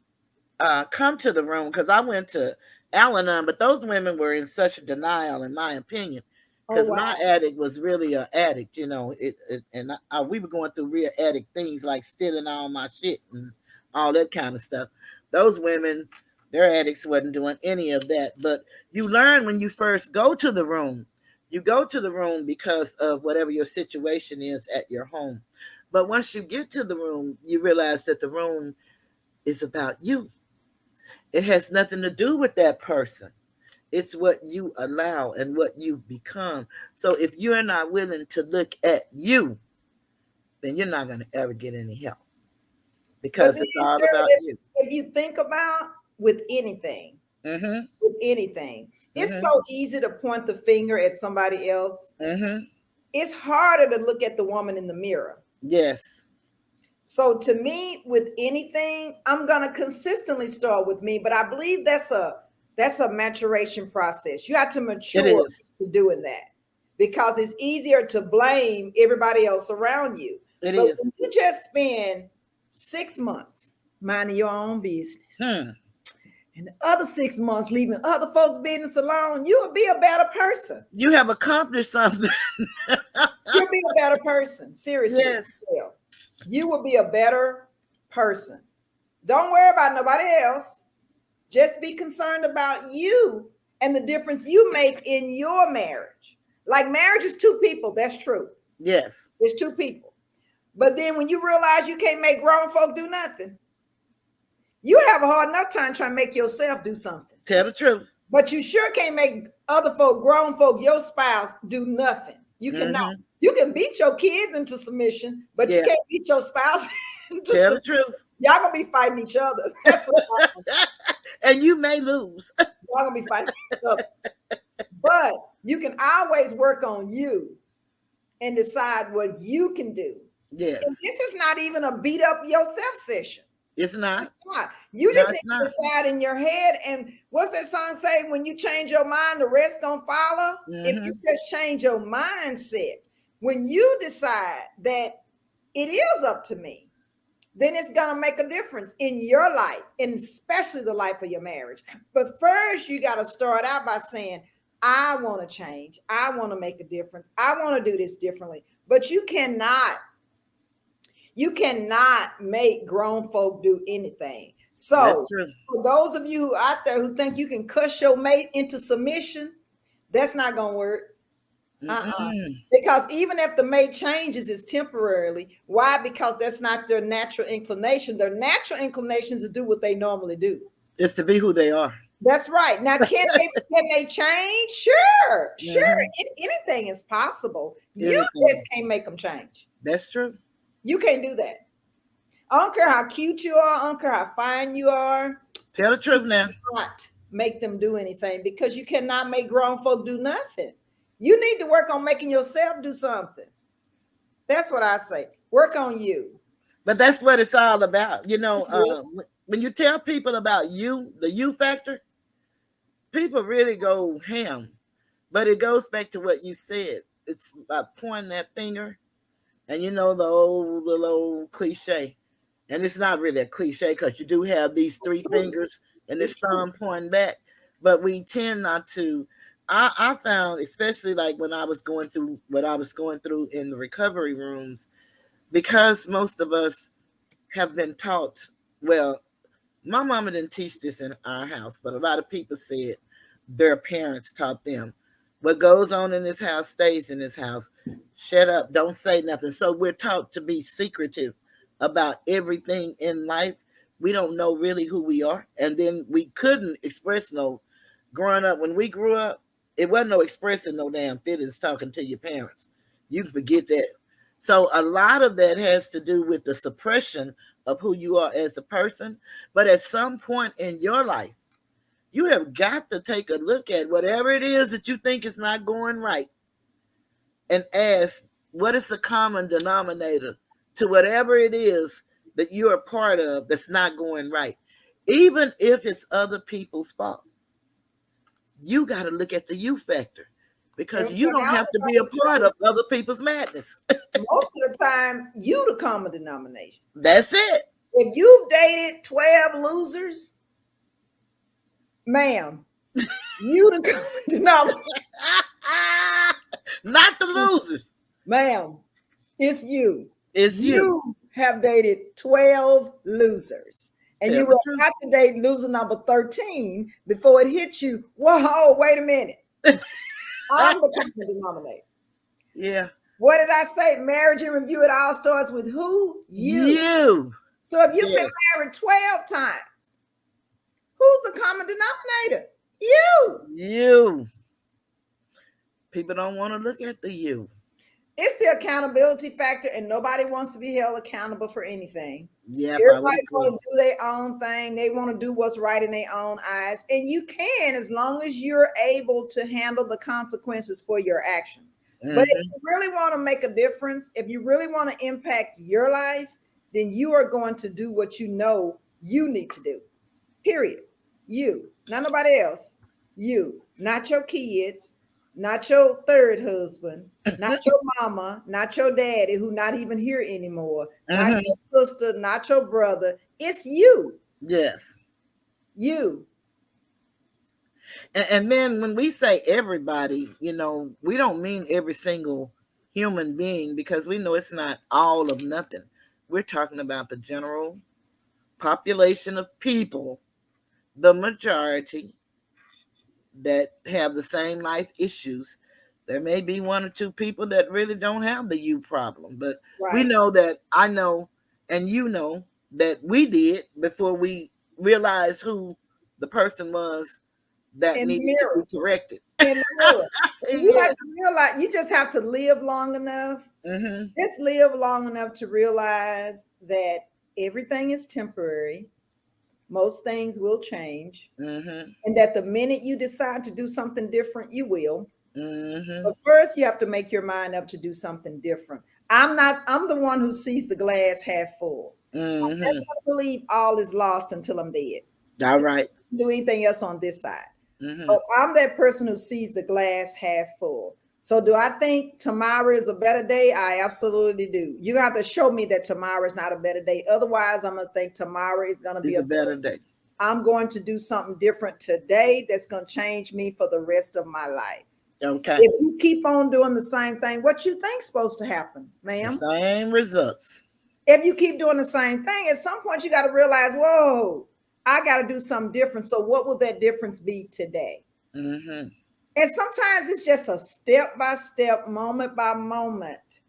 come to the room because I went to Al-Anon, but those women were in such denial, in my opinion, Oh because wow. my addict was really an addict. We were going through real addict things like stealing all my shit and all that kind of stuff. Those women, their addicts wasn't doing any of that. But you learn when you first go to the room. You go to the room because of whatever your situation is at your home. But once you get to the room, you realize that the room is about you. It has nothing to do with that person. It's what you allow and what you become. So if you're not willing to look at you, then you're not going to ever get any help But because then, it's all Cheryl, about you. if you think about Mm-hmm. with anything, it's Mm-hmm. so easy to point the finger at somebody else. Mm-hmm. It's harder to look at the woman in the mirror. Yes, So to me, with anything, I'm gonna consistently start with me. But I believe that's a maturation process. You have to it mature is. to doing that because it's easier to blame everybody else around you. It But is. when you just spend 6 months minding your own business, and the other 6 months leaving other folks' business alone, you will be a better person. You have accomplished something. You'll be a better person. Seriously. Yes. You will be a better person. Don't worry about nobody else. Just be concerned about you and the difference you make in your marriage. Like marriage is two people. That's true. Yes. It's two people. But then when you realize you can't make grown folk do nothing, you have a hard enough time trying to make yourself do something. Tell the truth. But you sure can't make other folk, grown folk, your spouse do nothing. You cannot. You can beat your kids into submission, but you can't beat your spouse into Tell submission. the truth. Y'all gonna be fighting each other. That's what and you may lose. Y'all gonna be fighting each other. But you can always work on you and decide what you can do. Yes. And this is not even a beat up yourself session. It's not. It's not. You just need to decide in your head. And what's that song say? When you change your mind, the rest gonna follow. If you just change your mindset, when you decide that it is up to me, then it's gonna make a difference in your life, and especially the life of your marriage. But first, you got to start out by saying, I want to change. I want to make a difference. I want to do this differently. But you cannot make grown folk do anything. So for those of you who out there who think you can cuss your mate into submission, that's not going to work. Because even if the mate changes, it's temporarily. Why? Because that's not their natural inclination. Their natural inclination is to do what they normally do. It's to be who they are. That's right. Now, can they change? Sure. Anything is possible. You just can't make them change. That's true. You can't do that. I don't care how cute you are. I don't care how fine you are. Tell the truth now. You cannot make them do anything, because you cannot make grown folk do nothing. You need to work on making yourself do something. That's what I say. Work on you. But that's what it's all about. You know, when you tell people about you, the you factor, people really go ham. But it goes back to what you said. It's about pointing that finger. And you know, the old cliche. And it's not really a cliche, because you do have these three fingers and this thumb pointing back. But we tend not to. I found, especially like when I was going through what I was going through in the recovery rooms, because most of us have been taught, well, my mama didn't teach this in our house, but a lot of people said their parents taught them. What goes on in this house stays in this house. Shut up. Don't say nothing. So we're taught to be secretive about everything in life. We don't know really who we are. And then we couldn't express growing up. When we grew up, it wasn't no expressing no damn feelings talking to your parents. You can forget that. So a lot of that has to do with the suppression of who you are as a person. But at some point in your life, you have got to take a look at whatever it is that you think is not going right and ask, what is the common denominator to whatever it is that you're a part of that's not going right? Even if it's other people's fault, you got to look at the you factor, because you don't have to be a part of other people's madness. Most of the time, you the common denomination. That's it. If you've dated 12 losers, ma'am, you the common denominator. Not the losers. Ma'am, it's you. It's you. You have dated 12 losers. And you were about to date loser number 13 before it hit you. Whoa, wait a minute. I'm the common denominator. Yeah. What did I say? Marriage in review, it all starts with who? You. So if you've been married 12 times, who's the common denominator? You. People don't want to look at the you. It's the accountability factor, and nobody wants to be held accountable for anything. Yeah, everybody want to do their own thing. They want to do what's right in their own eyes, and you can, as long as you're able to handle the consequences for your actions. But if you really want to make a difference, if you really want to impact your life, then you are going to do what you know you need to do. Period. You, not nobody else. You, not your kids, not your third husband, not your mama, not your daddy, who not even here anymore, not your sister, not your brother. It's you. Yes. You. And then when we say everybody, we don't mean every single human being, because we know it's not all of nothing. We're talking about the general population of people, the majority that have the same life issues. There may be one or two people that really don't have the you problem, but we Right. know that I know and you know that we did before we realized who the person was that In the needed to be mirror. corrected. In the mirror. You Yeah. have to realize, you just have to live long enough. Mm-hmm. Just live long enough to realize that everything is temporary. Most things will change. Mm-hmm. And that the minute you decide to do something different, you will. Mm-hmm. But first, you have to make your mind up to do something different. I'm the one who sees the glass half full. I never Mm-hmm. believe all is lost until I'm dead. All right. Do anything else on this side. Mm-hmm. But I'm that person who sees the glass half full. So do I think tomorrow is a better day? I absolutely do. You have to show me that tomorrow is not a better day. Otherwise, I'm going to think tomorrow is going to be It's a a better better day. day. I'm going to do something different today that's going to change me for the rest of my life. Okay. If you keep on doing the same thing, what you think's supposed to happen, The ma'am? same results. If you keep doing the same thing, at some point you got to realize, whoa, I got to do something different. So what will that difference be today? Mm-hmm. And sometimes it's just a step by step, moment by moment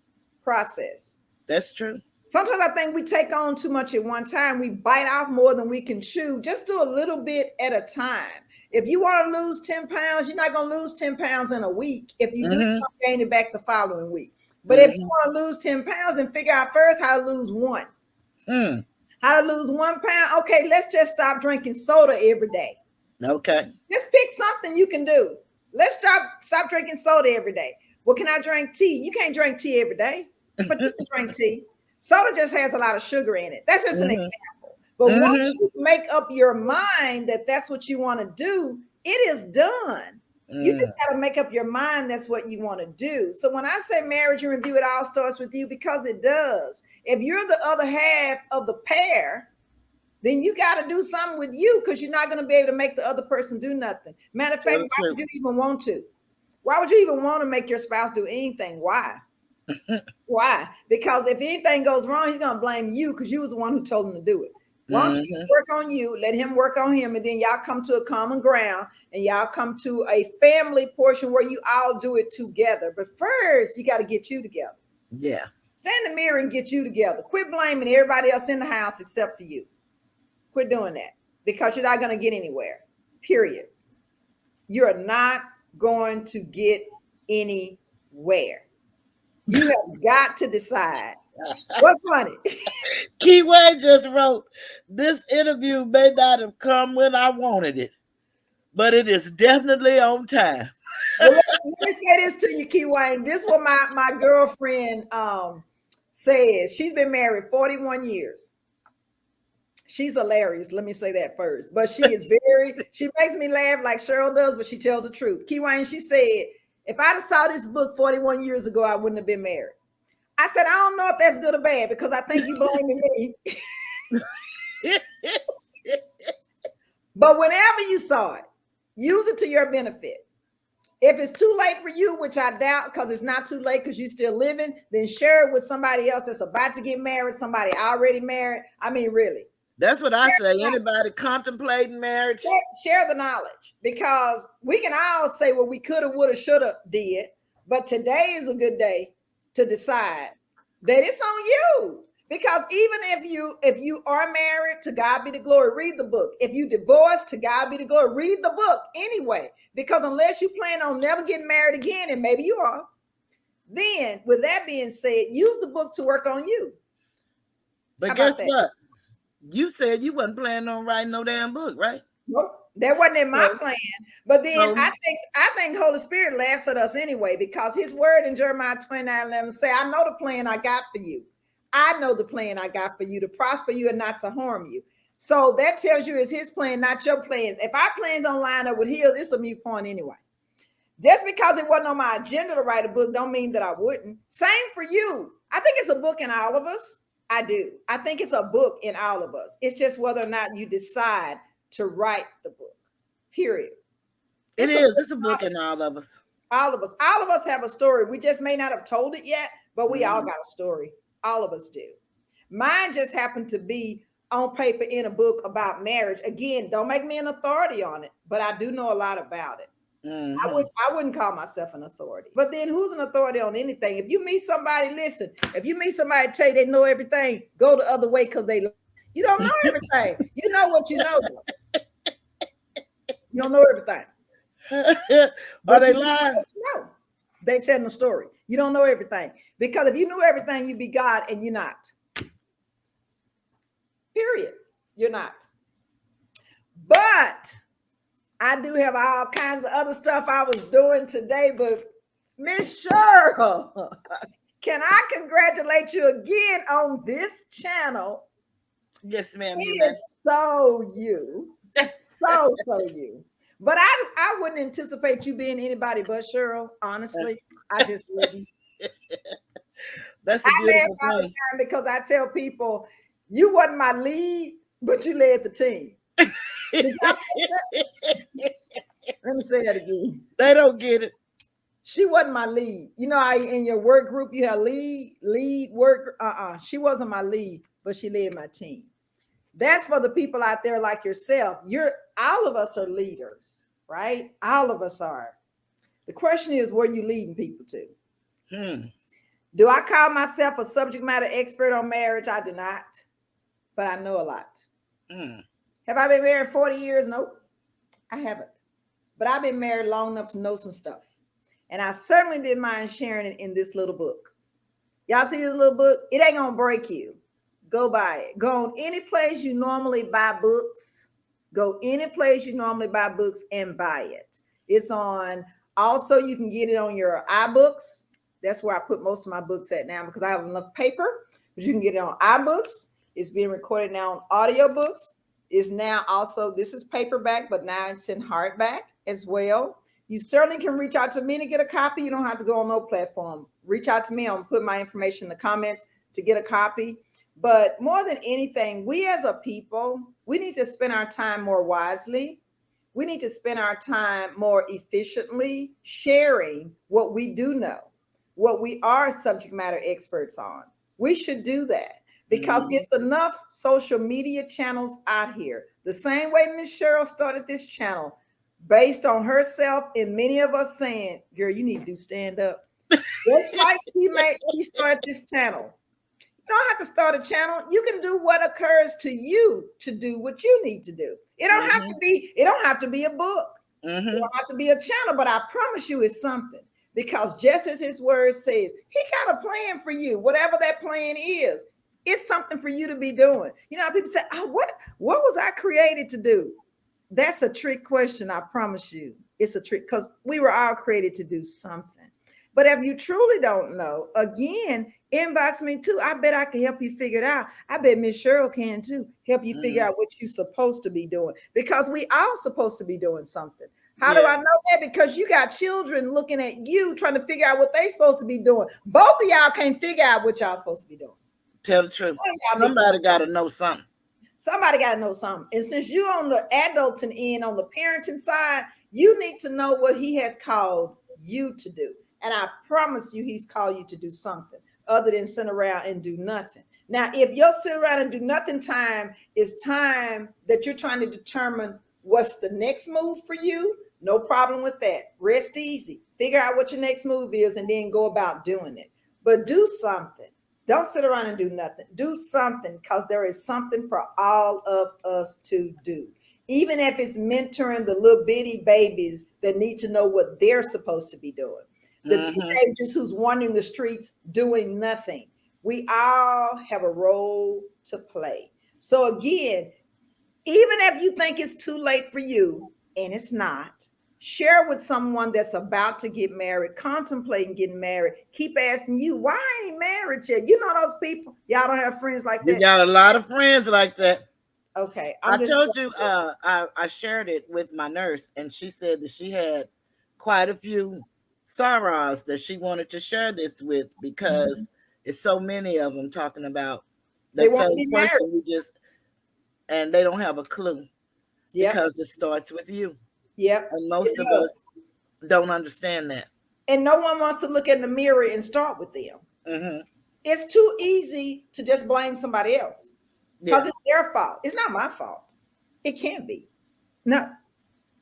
process. That's true. Sometimes I think we take on too much at one time. We bite off more than we can chew. Just do a little bit at a time. If you want to lose 10 pounds, you're not going to lose 10 pounds in a week. If you do, you're Mm-hmm. going to gain it back the following week. But if you Mm-hmm. want to lose 10 pounds, and figure out first how to lose one. Mm. How to lose 1 pound. Okay, let's just stop drinking soda every day. Okay. Just pick something you can do. Let's stop drinking soda every day. Well, can I drink tea? You can't drink tea every day, but you can drink tea. Soda just has a lot of sugar in it. That's just an Mm-hmm. example. But once Mm-hmm. you make up your mind that that's what you want to do, it is done. You just Mm. got to make up your mind that's what you want to do. So when I say marriage and review, it all starts with you, because it does. If you're the other half of the pair, then you got to do something with you, because you're not going to be able to make the other person do nothing. Matter of fact, So why true. would you even want to? Why would you even want to make your spouse do anything? Why? Why? Because if anything goes wrong, he's going to blame you, because you was the one who told him to do it. Why don't you Mm-hmm. work on you, let him work on him, and then y'all come to a common ground, and y'all come to a family portion where you all do it together. But first, you got to get you together. Yeah. Stand in the mirror and get you together. Quit blaming everybody else in the house except for you. Quit doing that, because you're not going to get anywhere. Period. You're not going to get anywhere. You have got to decide. What's funny? Keyway just wrote, "This interview may not have come when I wanted it, but it is definitely on time." Well, let me say this to you, Key Wayne. This is what my girlfriend says. She's been married 41 years. She's hilarious. Let me say that first. But she makes me laugh like Cheryl does, but she tells the truth. Key Wayne, she said, if I'd have saw this book 41 years ago, I wouldn't have been married. I said, I don't know if that's good or bad, because I think you blaming me. But whenever you saw it, use it to your benefit. If it's too late for you, which I doubt, because it's not too late because you're still living, then share it with somebody else that's about to get married, somebody already married. I mean, really. That's what I say. Anybody contemplating marriage? Share the knowledge, because we can all say what we coulda, woulda, shoulda did, but today is a good day to decide that it's on you. Because even if you are married, to God be the glory, read the book. If you divorced, to God be the glory, read the book anyway. Because unless you plan on never getting married again, and maybe you are, then with that being said, use the book to work on you. But guess what? You said you wasn't planning on writing no damn book, right? Nope. That wasn't in my plan. But then I think Holy Spirit laughs at us anyway, because his word in Jeremiah 29:11 say, I know the plan I got for you. I know the plan I got for you, to prosper you and not to harm you. So that tells you it's his plan, not your plans. If our plans don't line up with his, it's a mute point anyway. Just because it wasn't on my agenda to write a book don't mean that I wouldn't. Same for you. I think it's a book in all of us. I do. I think it's a book in all of us. It's just whether or not you decide to write the book. Period. It is. It's a book in all of us. All of us. All of us have a story. We just may not have told it yet, but we all got a story. All of us do. Mine just happened to be on paper in a book about marriage. Again, don't make me an authority on it, but I do know a lot about it. I wouldn't call myself an authority. But then who's an authority on anything? If you meet somebody, listen, if you meet somebody tell you they know everything, go the other way because you don't know everything. You know what you know. You don't know everything. Are they lying? No. They telling the story. You don't know everything. Because if you knew everything, you'd be God, and you're not. Period. You're not. But I do have all kinds of other stuff I was doing today. But Miss Cheryl, can I congratulate you again on this channel? Yes, ma'am. It is so you. So you. But I wouldn't anticipate you being anybody but Cheryl, honestly. I just wouldn't. That's a beautiful thing. All the time because I tell people, you wasn't my lead, but you led the team. Let me say that again. They don't get it. She wasn't my lead. You know, in your work group, you have lead work. She wasn't my lead, but she led my team. That's for the people out there like yourself. All of us are leaders, right? All of us are. The question is, where are you leading people to? Do I call myself a subject matter expert on marriage? I do not, but I know a lot. Have I been married 40 years? Nope, I haven't. But I've been married long enough to know some stuff. And I certainly didn't mind sharing it in this little book. Y'all see this little book? It ain't gonna break you. Go buy it. Go on any place you normally buy books. Go any place you normally buy books and buy it. It's on, also you can get it on your iBooks. That's where I put most of my books at now because I have enough paper, but you can get it on iBooks. It's being recorded now on audiobooks. It's now also, this is paperback, but now it's in hardback as well. You certainly can reach out to me to get a copy. You don't have to go on no platform. Reach out to me. I'll put my information in the comments to get a copy. But more than anything, we as a people, we need to spend our time more wisely. We need to spend our time more efficiently sharing what we do know, what we are subject matter experts on. We should do that because it's enough social media channels out here. The same way Miss Cheryl started this channel based on herself and many of us saying, girl, you need to do stand up. Just like he started this channel. You don't have to start a channel. You can do what occurs to you to do what you need to do. It don't have to be, it don't have to be a book. It don't have to be a channel, but I promise you it's something. Because just as his word says, he got a plan for you. Whatever that plan is, it's something for you to be doing. You know, people say, oh, what was I created to do? That's a trick question, I promise you. It's a trick because we were all created to do something. But if you truly don't know, again, inbox me too. I bet I can help you figure it out. I bet Miss Cheryl can too, help you figure out what you're supposed to be doing. Because we all supposed to be doing something. How do I know that? Because you got children looking at you trying to figure out what they supposed to be doing. Both of y'all can't figure out what y'all supposed to be doing. Tell the truth. Somebody got to know something. Somebody got to know something. And since you're on the adulting end, on the parenting side, you need to know what he has called you to do. And I promise you, he's called you to do something other than sit around and do nothing. Now, if your sit around and do nothing time is time that you're trying to determine what's the next move for you, no problem with that. Rest easy. Figure out what your next move is and then go about doing it. But do something. Don't sit around and do nothing. Do something because there is something for all of us to do. Even if it's mentoring the little bitty babies that need to know what they're supposed to be doing. The teenagers who's wandering the streets doing nothing. We all have a role to play. So again, even if you think it's too late for you, and it's not, share with someone that's about to get married, contemplating getting married. Keep asking you, why I ain't married yet? You know those people? Y'all don't have friends like that? You got a lot of friends like that. Okay. I told you, I shared it with my nurse, and she said that she had quite a few sorrows that she wanted to share this with because it's so many of them talking about They that want to same be married. question we just, and they don't have a clue Yep. because it starts with you. Yep. And most of us don't understand that. And no one wants to look in the mirror and start with them. Mm-hmm. It's too easy to just blame somebody else because Yeah. it's their fault. It's not my fault. It can't be. No.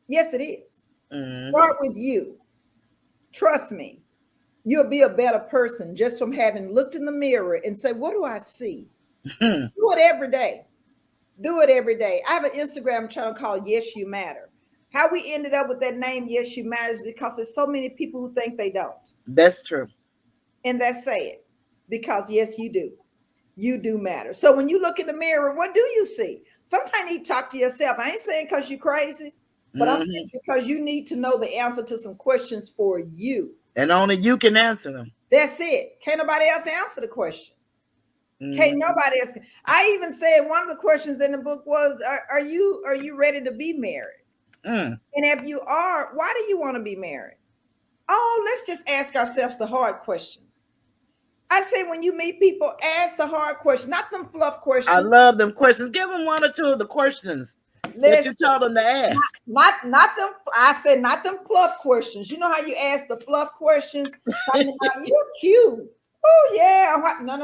Yes, it is. Mm-hmm. Start with you. Trust me. You'll be a better person just from having looked in the mirror and say, what do I see? Do it every day. Do it every day. I have an Instagram channel called Yes You Matter. How we ended up with that name, Yes You Matter, is because there's so many people who think they don't. That's true. And that's sad. Because yes, you do. You do matter. So when you look in the mirror, what do you see? Sometimes you need to talk to yourself. I ain't saying because you're crazy, but I'm saying because you need to know the answer to some questions for you. And only you can answer them. That's it. Can't nobody else answer the questions. Can't nobody else. I even said one of the questions in the book was, are you ready to be married? And if you are, why do you want to be married? Oh, let's just ask ourselves the hard questions. I say when you meet people, ask the hard questions, not them fluff questions. I love them questions. Give them one or two of the questions that you told them to ask. Not them. I said not them fluff questions. You know how you ask the fluff questions? Talking about you're cute. Oh yeah. No.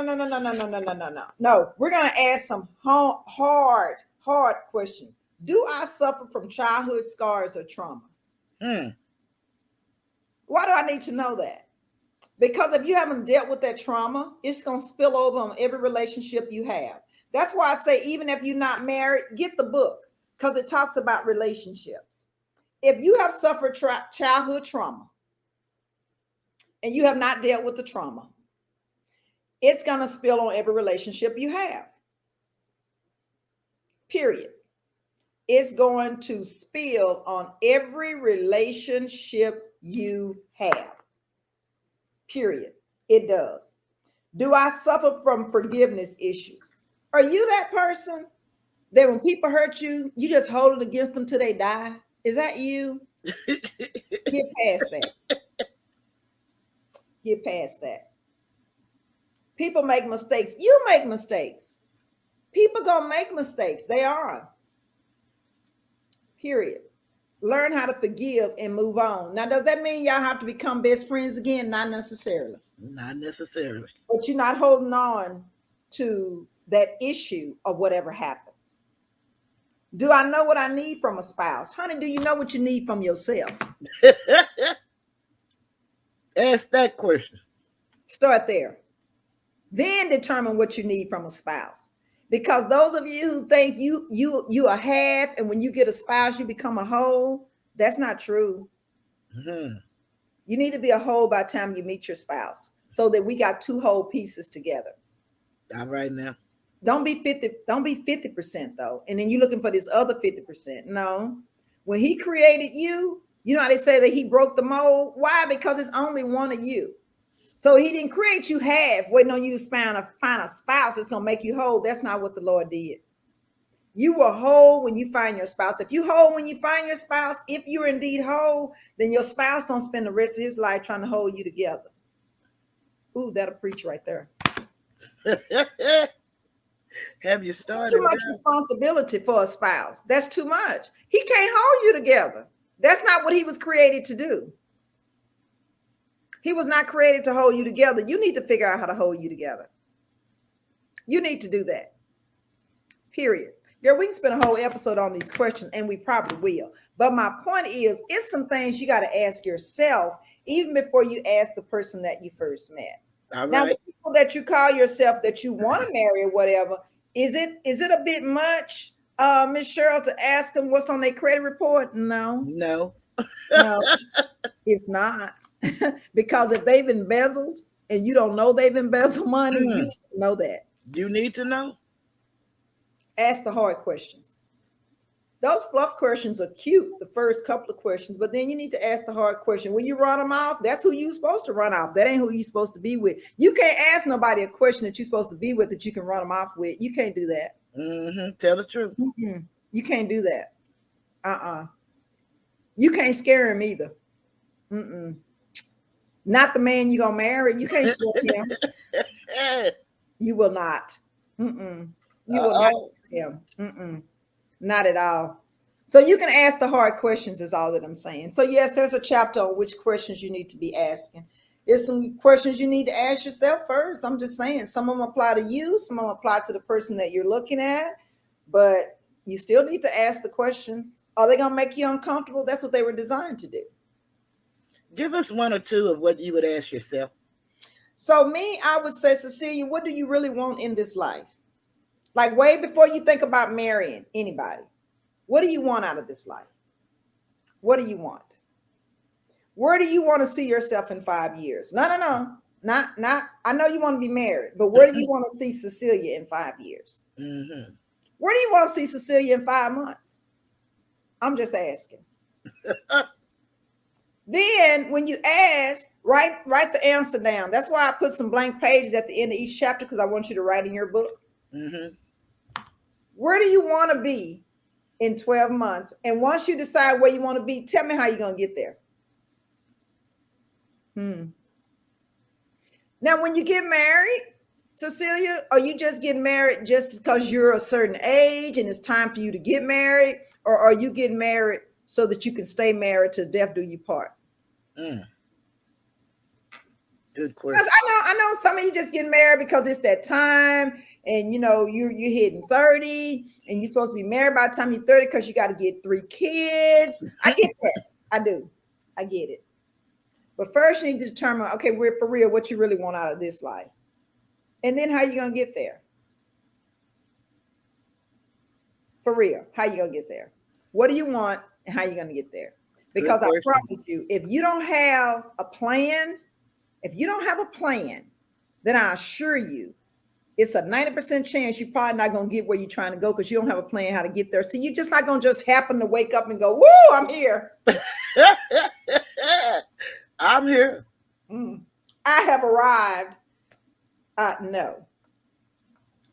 No, we're gonna ask some hard questions. Do I suffer from childhood scars or trauma? Why do I need to know that? Because if you haven't dealt with that trauma, it's going to spill over on every relationship you have. That's why I say, even if you're not married, get the book because it talks about relationships. If you have suffered childhood trauma and you have not dealt with the trauma, it's going to spill on every relationship you have. Period. It's going to spill on every relationship you have. Period. It does. Do I suffer from forgiveness issues? Are you that person that when people hurt you, you just hold it against them till they die? Is that you? Get past that. Get past that. People make mistakes. You make mistakes. People gonna make mistakes. They are. Period. Learn how to forgive and move on. Now, does that mean y'all have to become best friends again? Not necessarily. Not necessarily. But you're not holding on to that issue of whatever happened. Do I know what I need from a spouse? Honey, do you know what you need from yourself? Ask that question. Start there. Then determine what you need from a spouse. Because those of you who think you are half, and when you get a spouse, you become a whole, that's not true. You need to be a whole by the time you meet your spouse so that we got two whole pieces together. All right now. Don't be 50% though. And then you're looking for this other 50%. No. When he created you, you know how they say that he broke the mold? Why? Because it's only one of you. So he didn't create you half, waiting on you to find a spouse that's going to make you whole. That's not what the Lord did. You were whole when you find your spouse. If you whole when you find your spouse, if you're indeed whole, then your spouse don't spend the rest of his life trying to hold you together. Ooh, that'll preach right there. Have you started? That's too much responsibility for a spouse. That's too much. He can't hold you together. That's not what he was created to do. He was not created to hold you together. You need to figure out how to hold you together. You need to do that. Period. Girl, we can spend a whole episode on these questions, and we probably will. But my point is, it's some things you got to ask yourself even before you ask the person that you first met. All right. Now, the people that you call yourself that you want to marry or whatever, is it a bit much, Miss Cheryl, to ask them what's on their credit report? No, it's not. Because if they've embezzled and you don't know they've embezzled money, you need to know that. You need to know. Ask the hard questions. Those fluff questions are cute, the first couple of questions, but then you need to ask the hard question. When you run them off, that's who you're supposed to run off. That ain't who you're supposed to be with. You can't ask nobody a question that you're supposed to be with that you can run them off with. You can't do that. Tell the truth. You can't do that. You can't scare him either. Mm-mm. Not the man you're gonna marry. You can't sweat him. You will not. Mm-mm. You will not Uh-oh. sweat him. Mm-mm. Not at all. So you can ask the hard questions is all that I'm saying. So yes, there's a chapter on which questions you need to be asking. There's some questions you need to ask yourself first. I'm just saying some of them apply to you, some of them apply to the person that you're looking at, but you still need to ask the questions. Are they going to make you uncomfortable? That's what they were designed to do. Give us one or two of what you would ask yourself. So me, I would say, Cecilia, what do you really want in this life? Like way before you think about marrying anybody, what do you want out of this life? What do you want? Where do you want to see yourself in 5 years? No. Not. I know you want to be married, but where do you want to see Cecilia in 5 years? Mm-hmm. Where do you want to see Cecilia in 5 months? I'm just asking. Then when you ask, write the answer down. That's why I put some blank pages at the end of each chapter, because I want you to write in your book. Mm-hmm. Where do you want to be in 12 months? And once you decide where you want to be, tell me how you're going to get there. Now, when you get married, Cecilia, are you just getting married just because you're a certain age and it's time for you to get married? Or are you getting married so that you can stay married till death do you part? Good question. I know some of you just getting married because it's that time, and you're hitting 30 and you're supposed to be married by the time you're 30 because you got to get 3 kids. I get that. I do. I get it. But first you need to determine, okay, we're for real, what you really want out of this life. And then how you going to get there? For real, how you going to get there? What do you want and how you going to get there? Because I promise you, if you don't have a plan, then I assure you, it's a 90% chance you're probably not going to get where you're trying to go because you don't have a plan how to get there. So you're just not going to just happen to wake up and go, woo, I'm here. I'm here. I have arrived. No.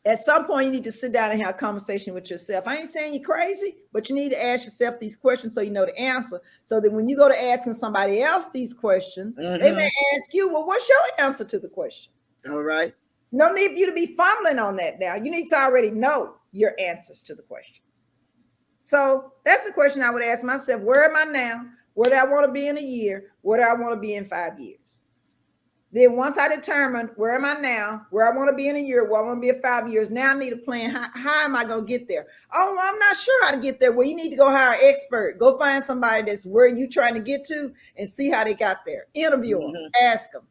At some point, you need to sit down and have a conversation with yourself. I ain't saying you're crazy, but you need to ask yourself these questions so you know the answer. So that when you go to asking somebody else these questions, they may ask you, well, what's your answer to the question? All right. No need for you to be fumbling on that now. You need to already know your answers to the questions. So that's the question I would ask myself. Where am I now? Where do I want to be in a year? Where do I want to be in 5 years? Then once I determine where am I now, where I want to be in a year, where I want to be in 5 years, now I need a plan. How am I going to get there? Oh, well, I'm not sure how to get there. Well, you need to go hire an expert. Go find somebody that's where you're trying to get to and see how they got there. Interview them. Ask them.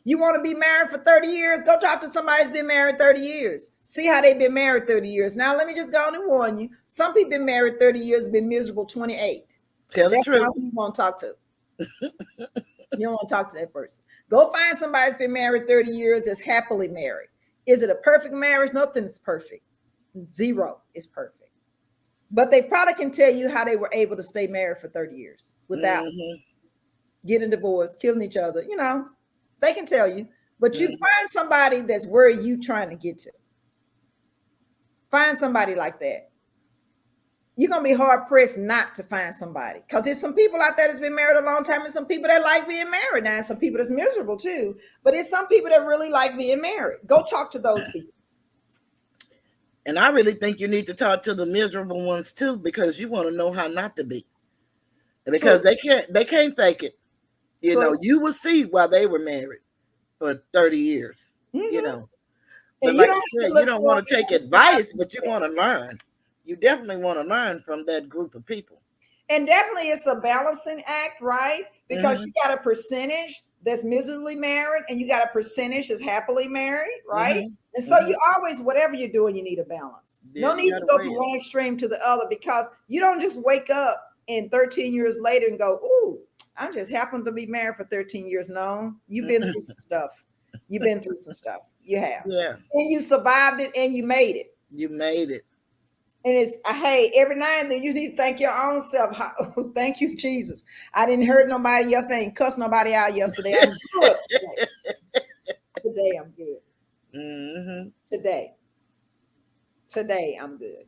You want to be married for 30 years? Go talk to somebody who's been married 30 years. See how they've been married 30 years. Now, let me just go on and warn you. Some people been married 30 years, been miserable 28. Tell the truth. That's not who you want to talk to. You don't want to talk to that person. Go find somebody that's been married 30 years that's happily married. Is it a perfect marriage? Nothing's perfect. Zero is perfect. But they probably can tell you how they were able to stay married for 30 years without getting divorced, killing each other. They can tell you. But you find somebody that's where you trying to get to. Find somebody like that. You're going to be hard pressed not to find somebody, because there's some people out there that's been married a long time and some people that like being married now, and some people that's miserable too. But it's some people that really like being married. Go talk to those people. And I really think you need to talk to the miserable ones too, because you want to know how not to be. Because they can't fake it. You will see why they were married for 30 years. But like I said, you don't want to take advice, but you want to learn. You definitely want to learn from that group of people. And definitely it's a balancing act, right? Because you got a percentage that's miserably married and you got a percentage that's happily married, right? And so you always, whatever you're doing, you need a balance. No need to go from one extreme to the other, because you don't just wake up and 13 years later and go, ooh, I just happened to be married for 13 years. No, you've been through some stuff. You've been through some stuff. You have. Yeah. And you survived it and you made it. You made it. And it's, hey, every now and then you need to thank your own self. Thank you, Jesus. I didn't hurt nobody yesterday. I didn't cuss nobody out yesterday. I'm good today. Today I'm good. Today I'm good.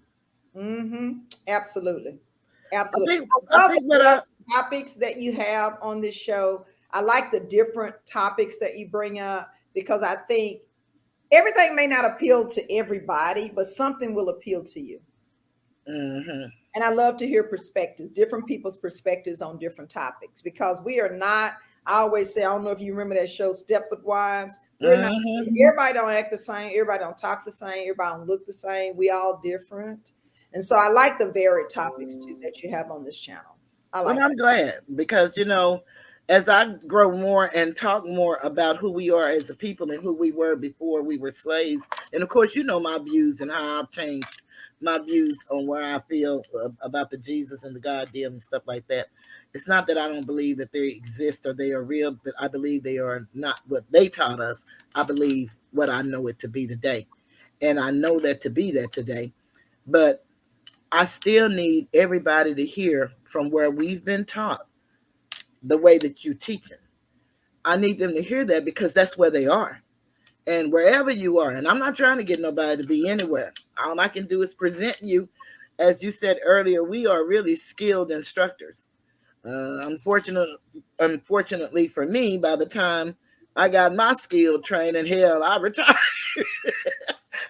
Absolutely. I think topics that you have on this show. I like the different topics that you bring up because I think everything may not appeal to everybody, but something will appeal to you. Mm-hmm. And I love to hear perspectives, different people's perspectives on different topics, because we are not, I always say, I don't know if you remember that show, Stepford Wives. We're not, everybody don't act the same. Everybody don't talk the same. Everybody don't look the same. We all different. And so I like the varied topics too that you have on this channel. I Well, like I'm that. glad because, as I grow more and talk more about who we are as a people and who we were before we were slaves, and of course, my views and how I've changed my views on where I feel about the Jesus and the God deal and stuff like that. It's not that I don't believe that they exist or they are real, but I believe they are not what they taught us. I believe what I know it to be today. And I know that to be that today. But I still need everybody to hear from where we've been taught the way that you teach it. I need them to hear that because that's where they are. And wherever you are, and I'm not trying to get nobody to be anywhere. All I can do is present you. As you said earlier, we are really skilled instructors. Unfortunately for me, by the time I got my skill training, hell, I retired.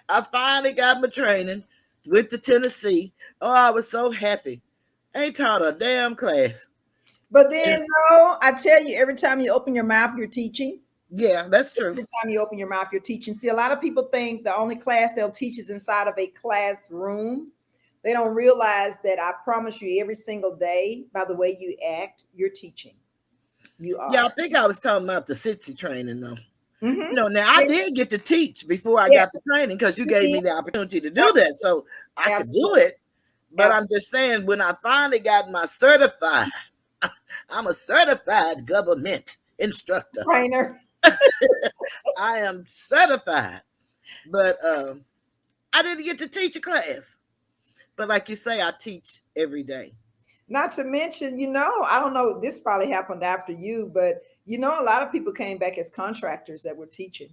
I finally got my training, went to Tennessee. Oh, I was so happy. Ain't taught a damn class. But then, no, I tell you, every time you open your mouth, you're teaching. Yeah, that's true. Every time you open your mouth, you're teaching. See, a lot of people think the only class they'll teach is inside of a classroom. They don't realize that I promise you, every single day, by the way you act, you're teaching. You Yeah, I are. think I was talking about the Sitsi training though. Mm-hmm. Now I did get to teach before I Yeah, got the training because you you gave did. me the opportunity to do that. Absolutely. So I could do Absolutely. it. But I'm Absolutely. just saying, when I finally got my certified, I'm a certified government instructor. Trainer. I am certified. But I didn't get to teach a class. But like you say, I teach every day. Not to mention, I don't know, this probably happened after you, but a lot of people came back as contractors that were teaching.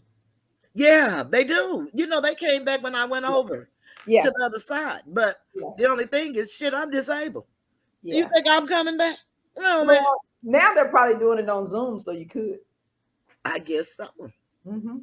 Yeah, they do. They came back when I went over Yeah. to the other side. But Yeah. the only thing is, shit, I'm disabled. Do you Yeah. think I'm coming back? No, man. Well, now they're probably doing it on Zoom, so you could. I guess so. Mm-hmm.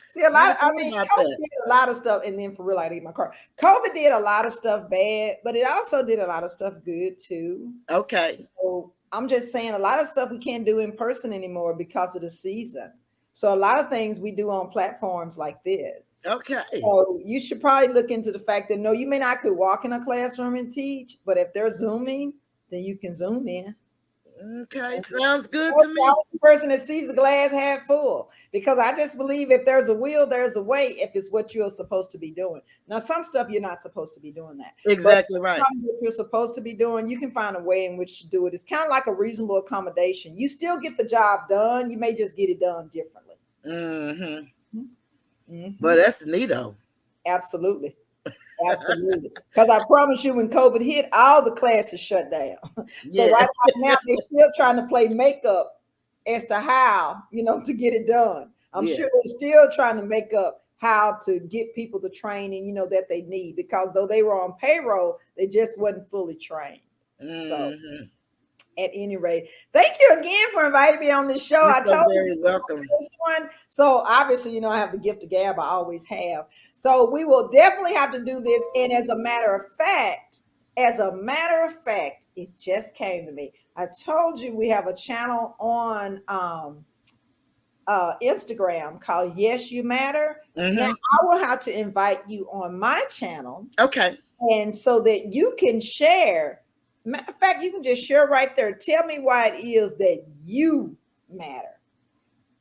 See, a I lot. ain't I worried mean, about COVID that. did a lot of stuff, and then for real, I need my car. COVID did a lot of stuff bad, but it also did a lot of stuff good too. Okay. So I'm just saying, a lot of stuff we can't do in person anymore because of the season. So a lot of things we do on platforms like this. Okay. So you should probably look into the fact that no, you may not could walk in a classroom and teach, but if they're zooming, then you can zoom in. Okay. Sounds good to me. The person that sees the glass half full, because I just believe if there's a will, there's a way. If it's what you're supposed to be doing. Now, some stuff you're not supposed to be doing that, but Exactly right. something that you're supposed to be doing, you can find a way in which to do it. It's kind of like a reasonable accommodation. You still get the job done. You may just get it done differently. Mm-hmm. Mm-hmm. But that's neato. Absolutely. Absolutely. Because I promise you, when COVID hit, all the classes shut down. So Yeah. right now, they're still trying to play makeup as to how, to get it done. I'm Yes. sure they're still trying to make up how to get people the training, that they need, because though they were on payroll, they just wasn't fully trained. So Mm-hmm. at any rate, thank you again for inviting me on this show. You're I so told you very this was welcome. my first one. So obviously, I have the gift of gab. I always have. So we will definitely have to do this. And as a matter of fact, it just came to me. I told you we have a channel on Instagram called Yes You Matter. Now Mm-hmm. I will have to invite you on my channel, Okay. and so that you can share. Matter of fact, you can just share right there. Tell me why it is that you matter.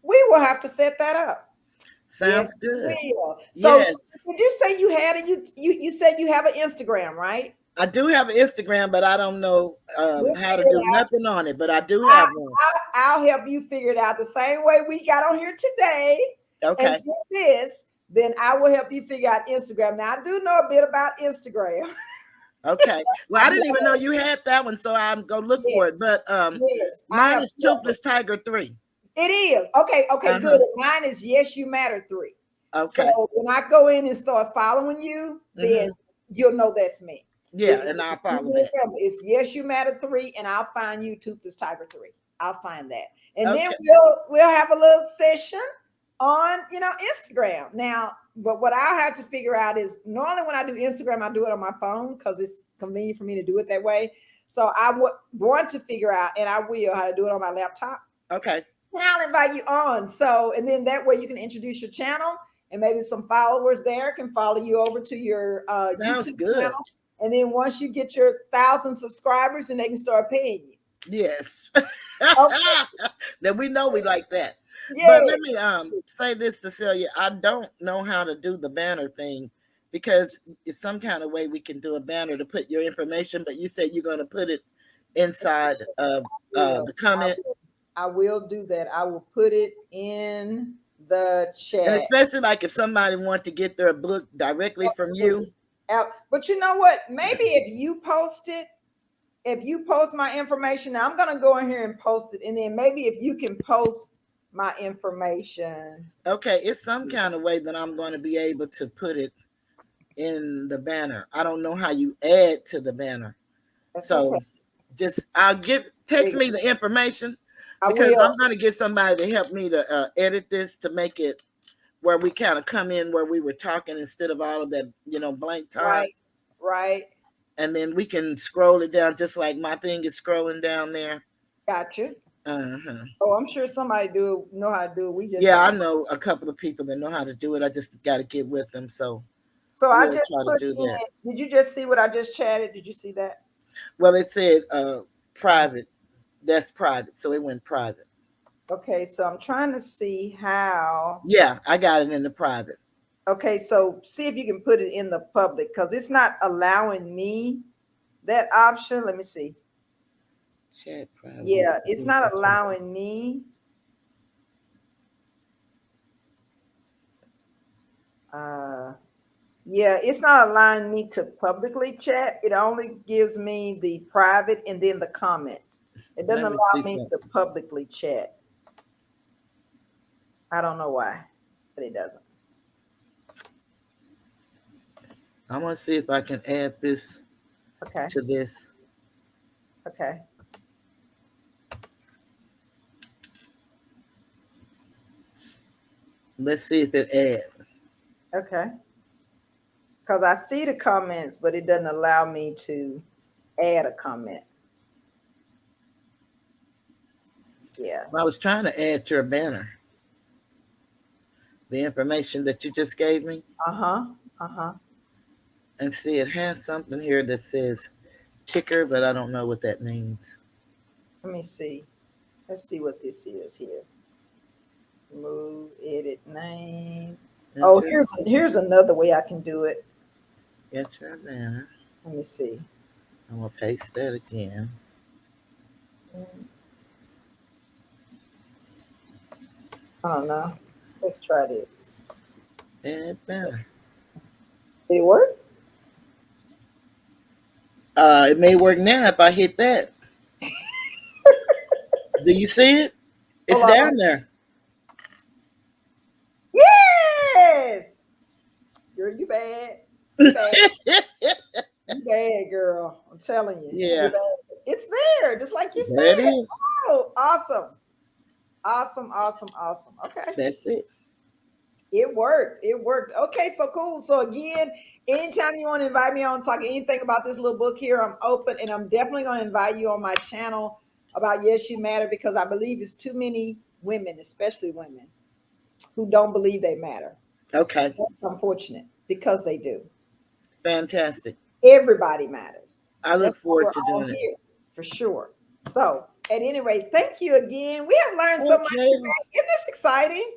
We will have to set that up. Yes, Sounds good. we will. So Yes. did you say you had you said you have an Instagram, right? I do have an Instagram, but I don't know We'll how to figure do it out. nothing on it. But I do I, have one. I'll help you figure it out the same way we got on here today. And Okay. with this, then I will help you figure out Instagram. Now I do know a bit about Instagram. Okay. Well, I I didn't even know know. you had that one, so I'm gonna look for it. Yes, But yes, I mine have is several. Toothless Tiger 3. It is. Okay, okay, Uh-huh. good. Mine is Yes You Matter 3. So Okay. when I go in and start following you, then Mm-hmm. you'll know that's me. Yeah, and I'll follow that. It's Yes You Matter 3, and I'll find you Toothless Tiger 3. I'll find that. And then Okay. we'll have a little session on Instagram. Now, but what I have to figure out is normally when I do Instagram, I do it on my phone because it's convenient for me to do it that way. So I want to figure out, and I will, how to do it on my laptop. Okay. And I'll invite you on. So, and then that way you can introduce your channel, and maybe some followers there can follow you over to your Sounds YouTube good. channel. And then once you get your 1,000 subscribers, then they can start paying you. Yes. Okay. Now we know we like that. Yeah. But let me say this, Cecilia. I don't know how to do the banner thing because it's some kind of way we can do a banner to put your information, but you said you're going to put it inside of the comment. I will do that. I will put it in the chat. And especially like if somebody wants to get their book directly from you. But you know what? Maybe if you post it, if you post my information, now I'm going to go in here and post it. And then maybe if you can post my information. Okay. It's some kind of way that I'm going to be able to put it in the banner. I don't know how you add to the banner. That's So okay. just text me the information because I'm going to get somebody to help me to edit this to make it where we kind of come in where we were talking instead of all of that, blank time. Right. And then we can scroll it down just like my thing is scrolling down there. Gotcha. Uh-huh. Oh, I'm sure somebody know how to do it. I know a couple of people that know how to do it. I just got to get with them. So I just put in. Did you just see what I just chatted? Did you see that? Well, it said private. That's private. So it went private. Okay, so I'm trying to see how. Yeah, I got it in the private. Okay, so see if you can put it in the public because it's not allowing me that option. Let me see. Chat private. Yeah, it's not allowing me. Yeah, it's not allowing me to publicly chat. It only gives me the private and then the comments. It doesn't allow me to publicly chat. I don't know why, but it doesn't. I'm going to see if I can add this to this. Okay. Let's see if it adds. Okay. Because I see the comments, but it doesn't allow me to add a comment. Yeah. I was trying to add your banner. The information that you just gave me. And see, it has something here that says ticker, but I don't know what that means. Let me see. Let's see what this is here. Move, edit name. Oh, here's another way I can do it. Get your banner. Let me see. I'm going to paste that again. I don't know. Let's try this. Add banner. Did it work? It may work now if I hit that. Do you see it? It's down there. Yes! Girl, you bad. You bad. You bad, girl. I'm telling you. Yeah. It's there, just like you said. There it is. Oh, awesome. Awesome. Okay. That's it. It worked. Okay, so cool. So again, anytime you want to invite me on, talk anything about this little book here, I'm open, and I'm definitely going to invite you on my channel about Yes You Matter, because I believe it's too many women, especially women, who don't believe they matter. Okay. That's unfortunate because they do. Fantastic. Everybody matters. I look forward to doing it. For sure. So at any rate, thank you again. We have learned so much today. Isn't this exciting?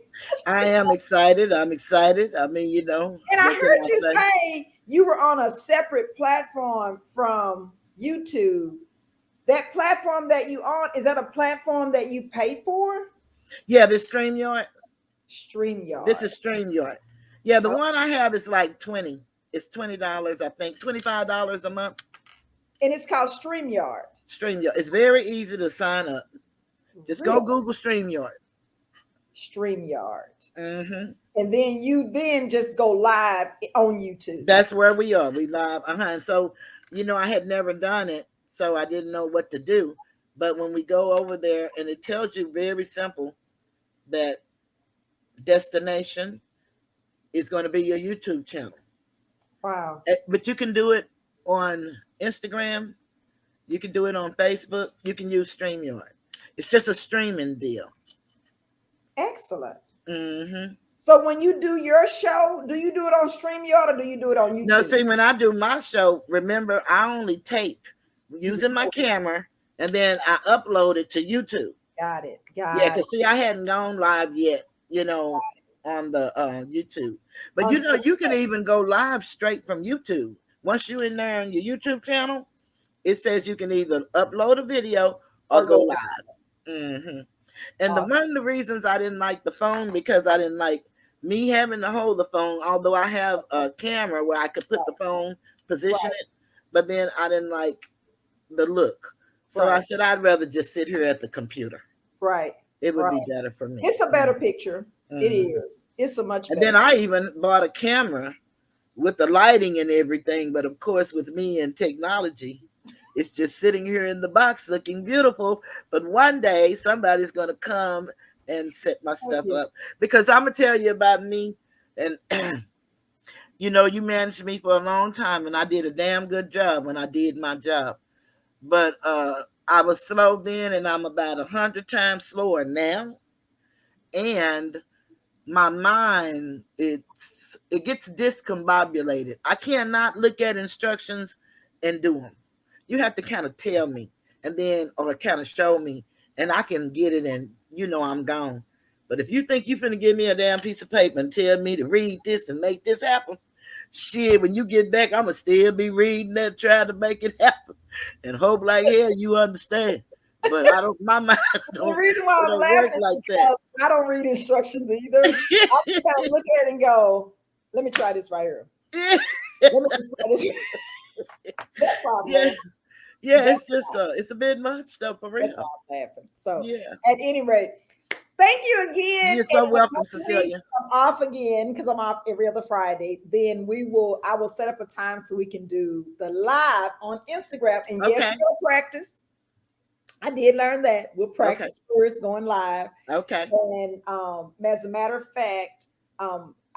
I am excited. I'm excited. I mean, And I heard you say you were on a separate platform from YouTube. That platform that you on, is that a platform that you pay for? Yeah, this StreamYard. This is StreamYard. Yeah, the one I have is like $20. It's $20, I think, $25 a month. And it's called StreamYard. StreamYard. It's very easy to sign up. Just go Google StreamYard. StreamYard. Mm-hmm. And then you just go live on YouTube. That's where we are. We live. And so, I had never done it, so I didn't know what to do. But when we go over there, and it tells you very simple that destination is going to be your YouTube channel. Wow. But you can do it on Instagram. You can do it on Facebook. You can use StreamYard. It's just a streaming deal. Excellent. Mm-hmm. So when you do your show, do you do it on StreamYard or do you do it on YouTube? No, see, when I do my show, remember, I only tape using my camera, and then I upload it to YouTube. Got it. Yeah, because see, I hadn't gone live yet, on the YouTube. But you can even go live straight from YouTube. Once you're in there on your YouTube channel, it says you can either upload a video or go live. Mm-hmm. And Awesome. one of the reasons I didn't like the phone, because I didn't like me having to hold the phone, although I have a camera where I could put the phone, position it, but then I didn't like the look. So I said, I'd rather just sit here at the computer. Right. It would be better for me. It's a better picture. Mm-hmm. It is. It's a much better. And then I even bought a camera with the lighting and everything. But of course, with me and technology, it's just sitting here in the box looking beautiful. But one day somebody's going to come and set my stuff up. Because I'm going to tell you about me. And, you managed me for a long time. And I did a damn good job when I did my job. But I was slow then, and I'm about 100 times slower now. And my mind, it gets discombobulated. I cannot look at instructions and do them. You have to kind of tell me, and then, or kind of show me, and I can get it, and I'm gone. But if you think you're finna give me a damn piece of paper and tell me to read this and make this happen, shit, when you get back, I'm gonna still be reading that, trying to make it happen, and hope like hell you understand. But I don't. My mind don't. The reason why I'm laughing like is because I don't read instructions either. I just kind of look at it and go, "Let me try this right here." Let me just try this. That's why it's just it's a bit much though, for real. That's why I'm laughing. So yeah. At any rate, thank you again. You're so welcome, Cecilia. I'm off again because I'm off every other Friday. Then I will set up a time so we can do the live on Instagram. And yes, we'll practice. I did learn that. We'll practice first going live. Okay. And as a matter of fact,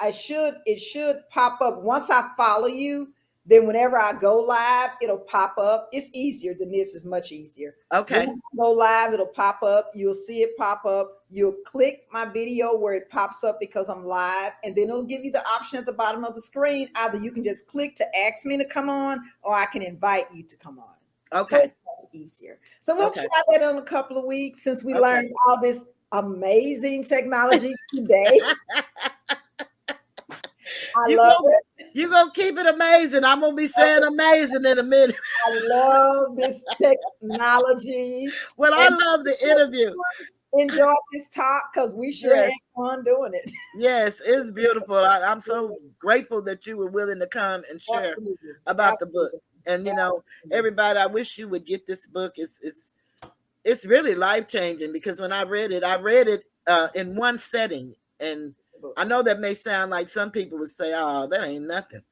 it should pop up once I follow you. Then whenever I go live, it'll pop up. It's easier than this. Is much easier. Okay. Once I go live, it'll pop up. You'll see it pop up. You'll click my video where it pops up because I'm live, and then it'll give you the option at the bottom of the screen. Either you can just click to ask me to come on, or I can invite you to come on. Okay. So it's easier. So we'll try that in a couple of weeks since we learned all this amazing technology today. I love it. You're going to keep it amazing. I'm going to be saying amazing in a minute. I love this technology. Well, I love the interview. Enjoy this talk because we sure had fun doing it. Yes, it's beautiful. I'm so grateful that you were willing to come and share about the book. And everybody, I wish you would get this book. It's really life-changing because when I read it in one setting. And I know that may sound like some people would say, oh, that ain't nothing.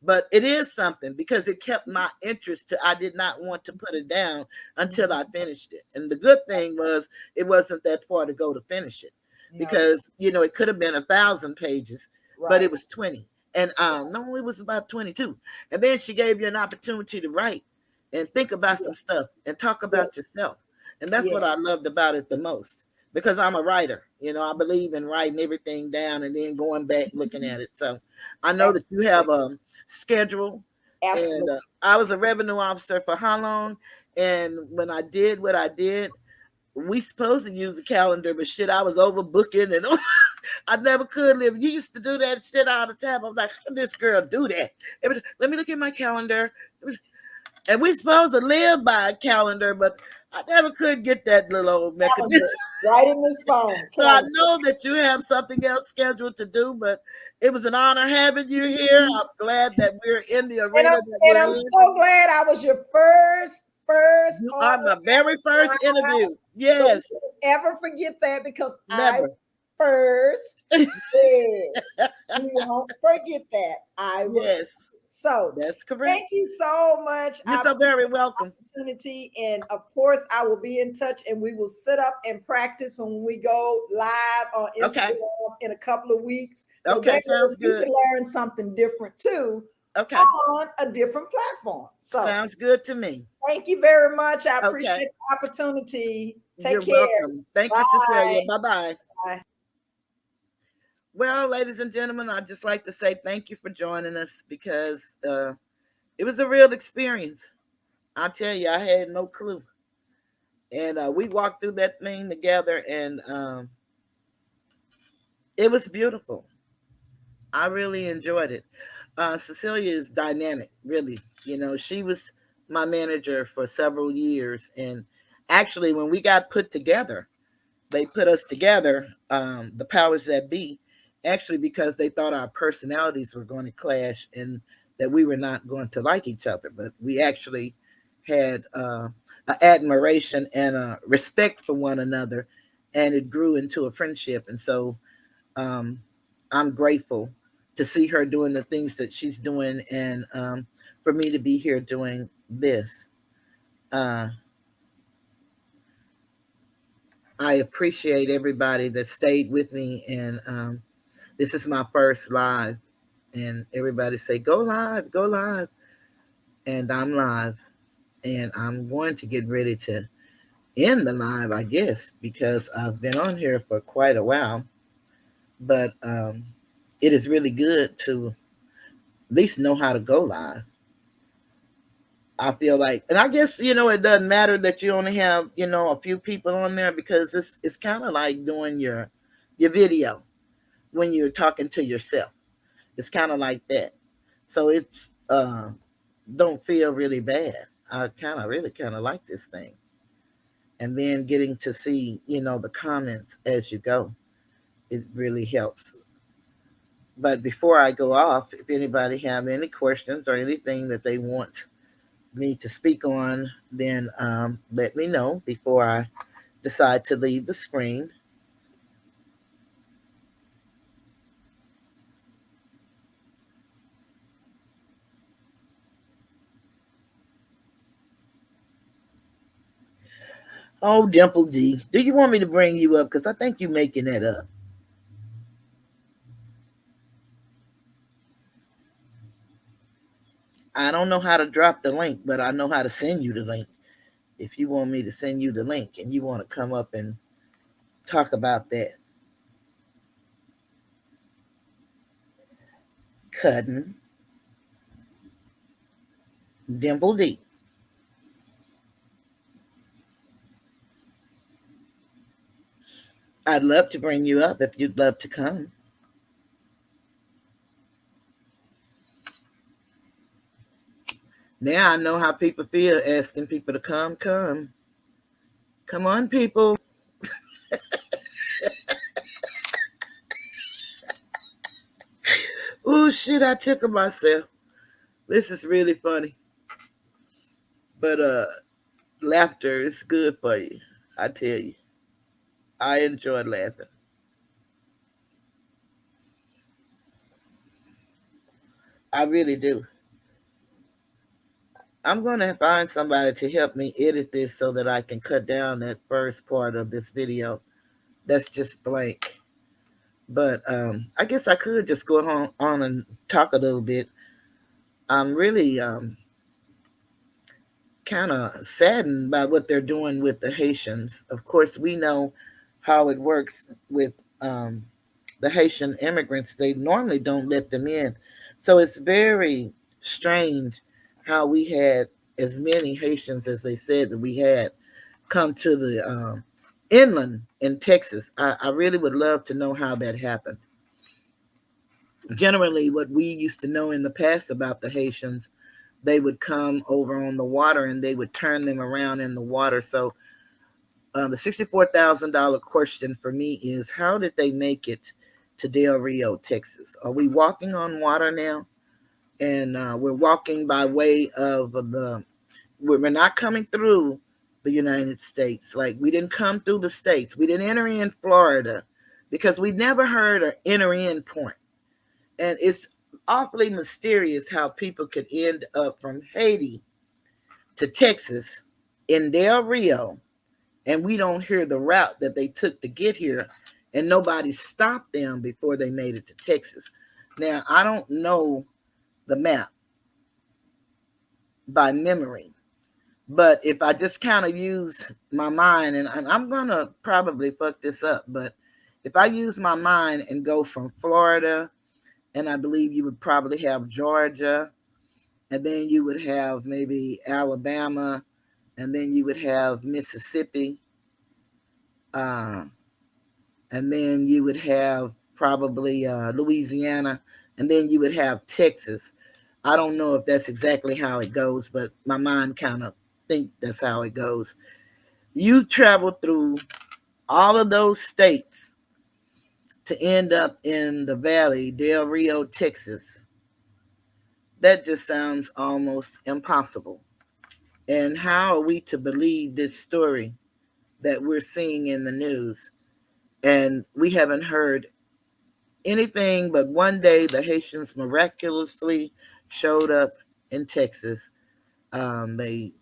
But it is something because it kept my interest. I did not want to put it down until I finished it. And the good thing was it wasn't that far to go to finish it because, it could have been 1,000 pages, but it was 20. And no, it was about 22. And then she gave you an opportunity to write and think about some stuff and talk about yourself. And that's what I loved about it the most because I'm a writer. I believe in writing everything down and then going back looking at it. So I know that you have a schedule. Absolutely. And I was a revenue officer for how long? And when I did what I did, we supposed to use a calendar, but shit, I was overbooking and I never could live. You used to do that shit all the time. I'm like, how did this girl do that? Let me look at my calendar. And we supposed to live by a calendar, but I never could get that little old mechanism. Right in this phone. So I know that you have something else scheduled to do, but it was an honor having you here. I'm glad that we're in the arena. And I'm so glad I was your first. You are my very first interview. Yes. So don't ever forget that because never. first. Yes. We won't forget that. I will. Yes, So that's correct. thank you so much. You're so very welcome. Opportunity, and of course I will be in touch, and we will sit up and practice when we go live on Okay. Instagram in a couple of weeks, so Okay, that sounds you good. can learn something different too Okay, on a different platform. So sounds good to me. thank you very much. I Okay, appreciate the opportunity. Take you're care. welcome. Thank you, Cecilia. Bye. Bye-bye. Bye. Well, ladies and gentlemen, I'd just like to say thank you for joining us because it was a real experience. I tell you, I had no clue. And we walked through that thing together, and it was beautiful. I really enjoyed it. Cecilia is dynamic, really. You know, she was my manager for several years. And actually, when we got put together, they put us together, the powers that be, actually because they thought our personalities were going to clash and that we were not going to like each other. But we actually had an admiration and a respect for one another, and it grew into a friendship. And so um, I'm grateful to see her doing the things that she's doing, and for me to be here doing this. Uh, I appreciate everybody that stayed with me, and this is my first live, and everybody say, go live, and I'm live, and I'm going to get ready to end the live, I guess, because I've been on here for quite a while, but it is really good to at least know how to go live. I feel like, and I guess it doesn't matter that you only have a few people on there, because it's kind of like doing your video when you're talking to yourself. It's kind of like that. So it's don't feel really bad. I really kind of like this thing, and then getting to see the comments as you go. It really helps. But before I go off, if anybody have any questions or anything that they want me to speak on, then let me know before I decide to leave the screen. Oh, Dimple D, do you want me to bring you up? Because I think you're making that up. I don't know how to drop the link, but I know how to send you the link. If you want me to send you the link and you want to come up and talk about that. Cutting Dimple D. I'd love to bring you up if you'd love to come. Now I know how people feel asking people to come. Come. Come on, people. Oh, shit, I took of myself. This is really funny. But laughter is good for you. I tell you. I enjoy laughing. I really do. I'm going to find somebody to help me edit this so that I can cut down that first part of this video. That's just blank. But I guess I could just go on and talk a little bit. I'm really kind of saddened by what they're doing with the Haitians. Of course, we know how it works with the Haitian immigrants. They normally don't let them in. So it's very strange how we had as many Haitians as they said that we had come to the inland in Texas. I really would love to know how that happened. Generally, what we used to know in the past about the Haitians, they would come over on the water and they would turn them around in the water. So the $64,000 question for me is, how did they make it to Del Rio, Texas? Are we walking on water now? And we're walking by way of we're not coming through the United States. Like, we didn't come through the states. We didn't enter in Florida. because we never heard an enter in point. And it's awfully mysterious how people could end up from Haiti to Texas in Del Rio, and we don't hear the route that they took to get here, and nobody stopped them before they made it to Texas. Now, I don't know the map by memory, but if I just kind of use my mind, and I'm going to probably fuck this up, but if I use my mind and go from Florida, and I believe you would probably have Georgia, and then you would have maybe Alabama, and then you would have Mississippi, uh, and then you would have probably Louisiana, and then you would have Texas. I don't know if that's exactly how it goes, but my mind kind of think that's how it goes. You travel through all of those states to end up in the valley, Del Rio, Texas. That just sounds almost impossible. And how are we to believe this story that we're seeing in the news? And we haven't heard anything but one day the Haitians miraculously showed up in Texas. They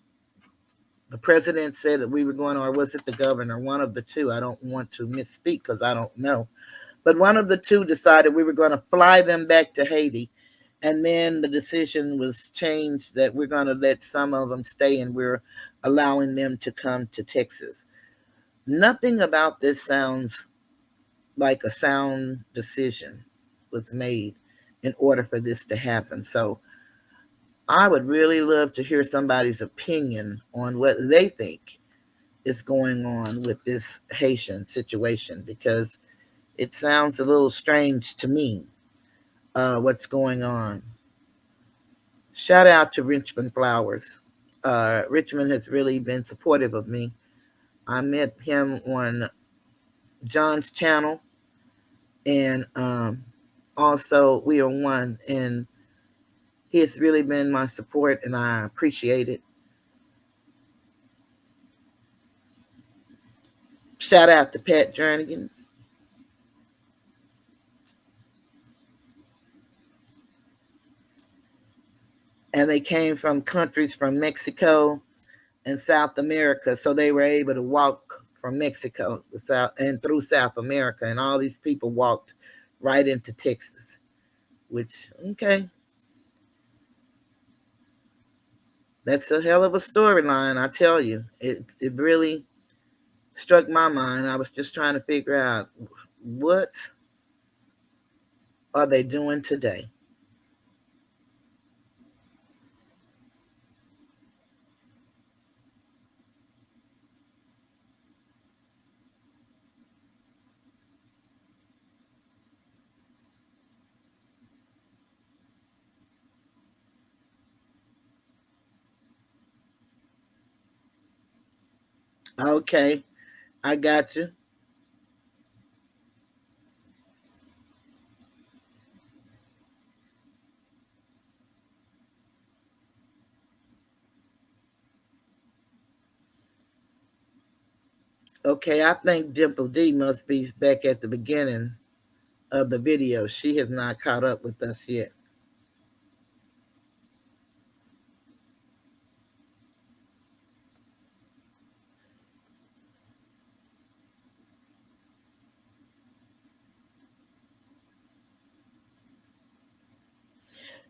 the president said that we were going, or was it the governor? One of the two. I don't want to misspeak because I don't know. But one of the two decided we were going to fly them back to Haiti. And then the decision was changed that we're going to let some of them stay and we're allowing them to come to Texas. Nothing about this sounds like a sound decision was made in order for this to happen. So I would really love to hear somebody's opinion on what they think is going on with this Haitian situation, because it sounds a little strange to me, what's going on. Shout out to Richmond Flowers. Richmond has really been supportive of me. I met him on John's channel, and also we are one, and he has really been my support, and I appreciate it. Shout out to Pat Jernigan. And they came from countries from Mexico and South America, so they were able to walk from Mexico to South and through South America, and all these people walked right into Texas. Which, okay, that's a hell of a storyline, I tell you. It really struck my mind. I was just trying to figure out, what are they doing today? Okay, I got you. Okay, I think Dimple D must be back at the beginning of the video. She has not caught up with us yet.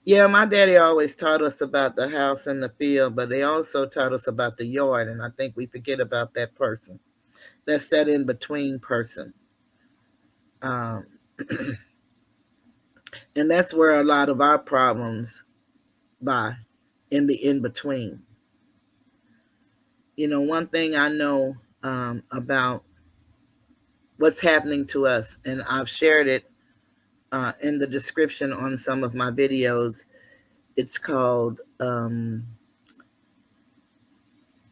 Yeah, my daddy always taught us about the house and the field, but they also taught us about the yard, and I think we forget about that person. That's that in between person. Um, and that's where a lot of our problems lie, in the in between. One thing I know about what's happening to us, and I've shared it in the description on some of my videos. It's called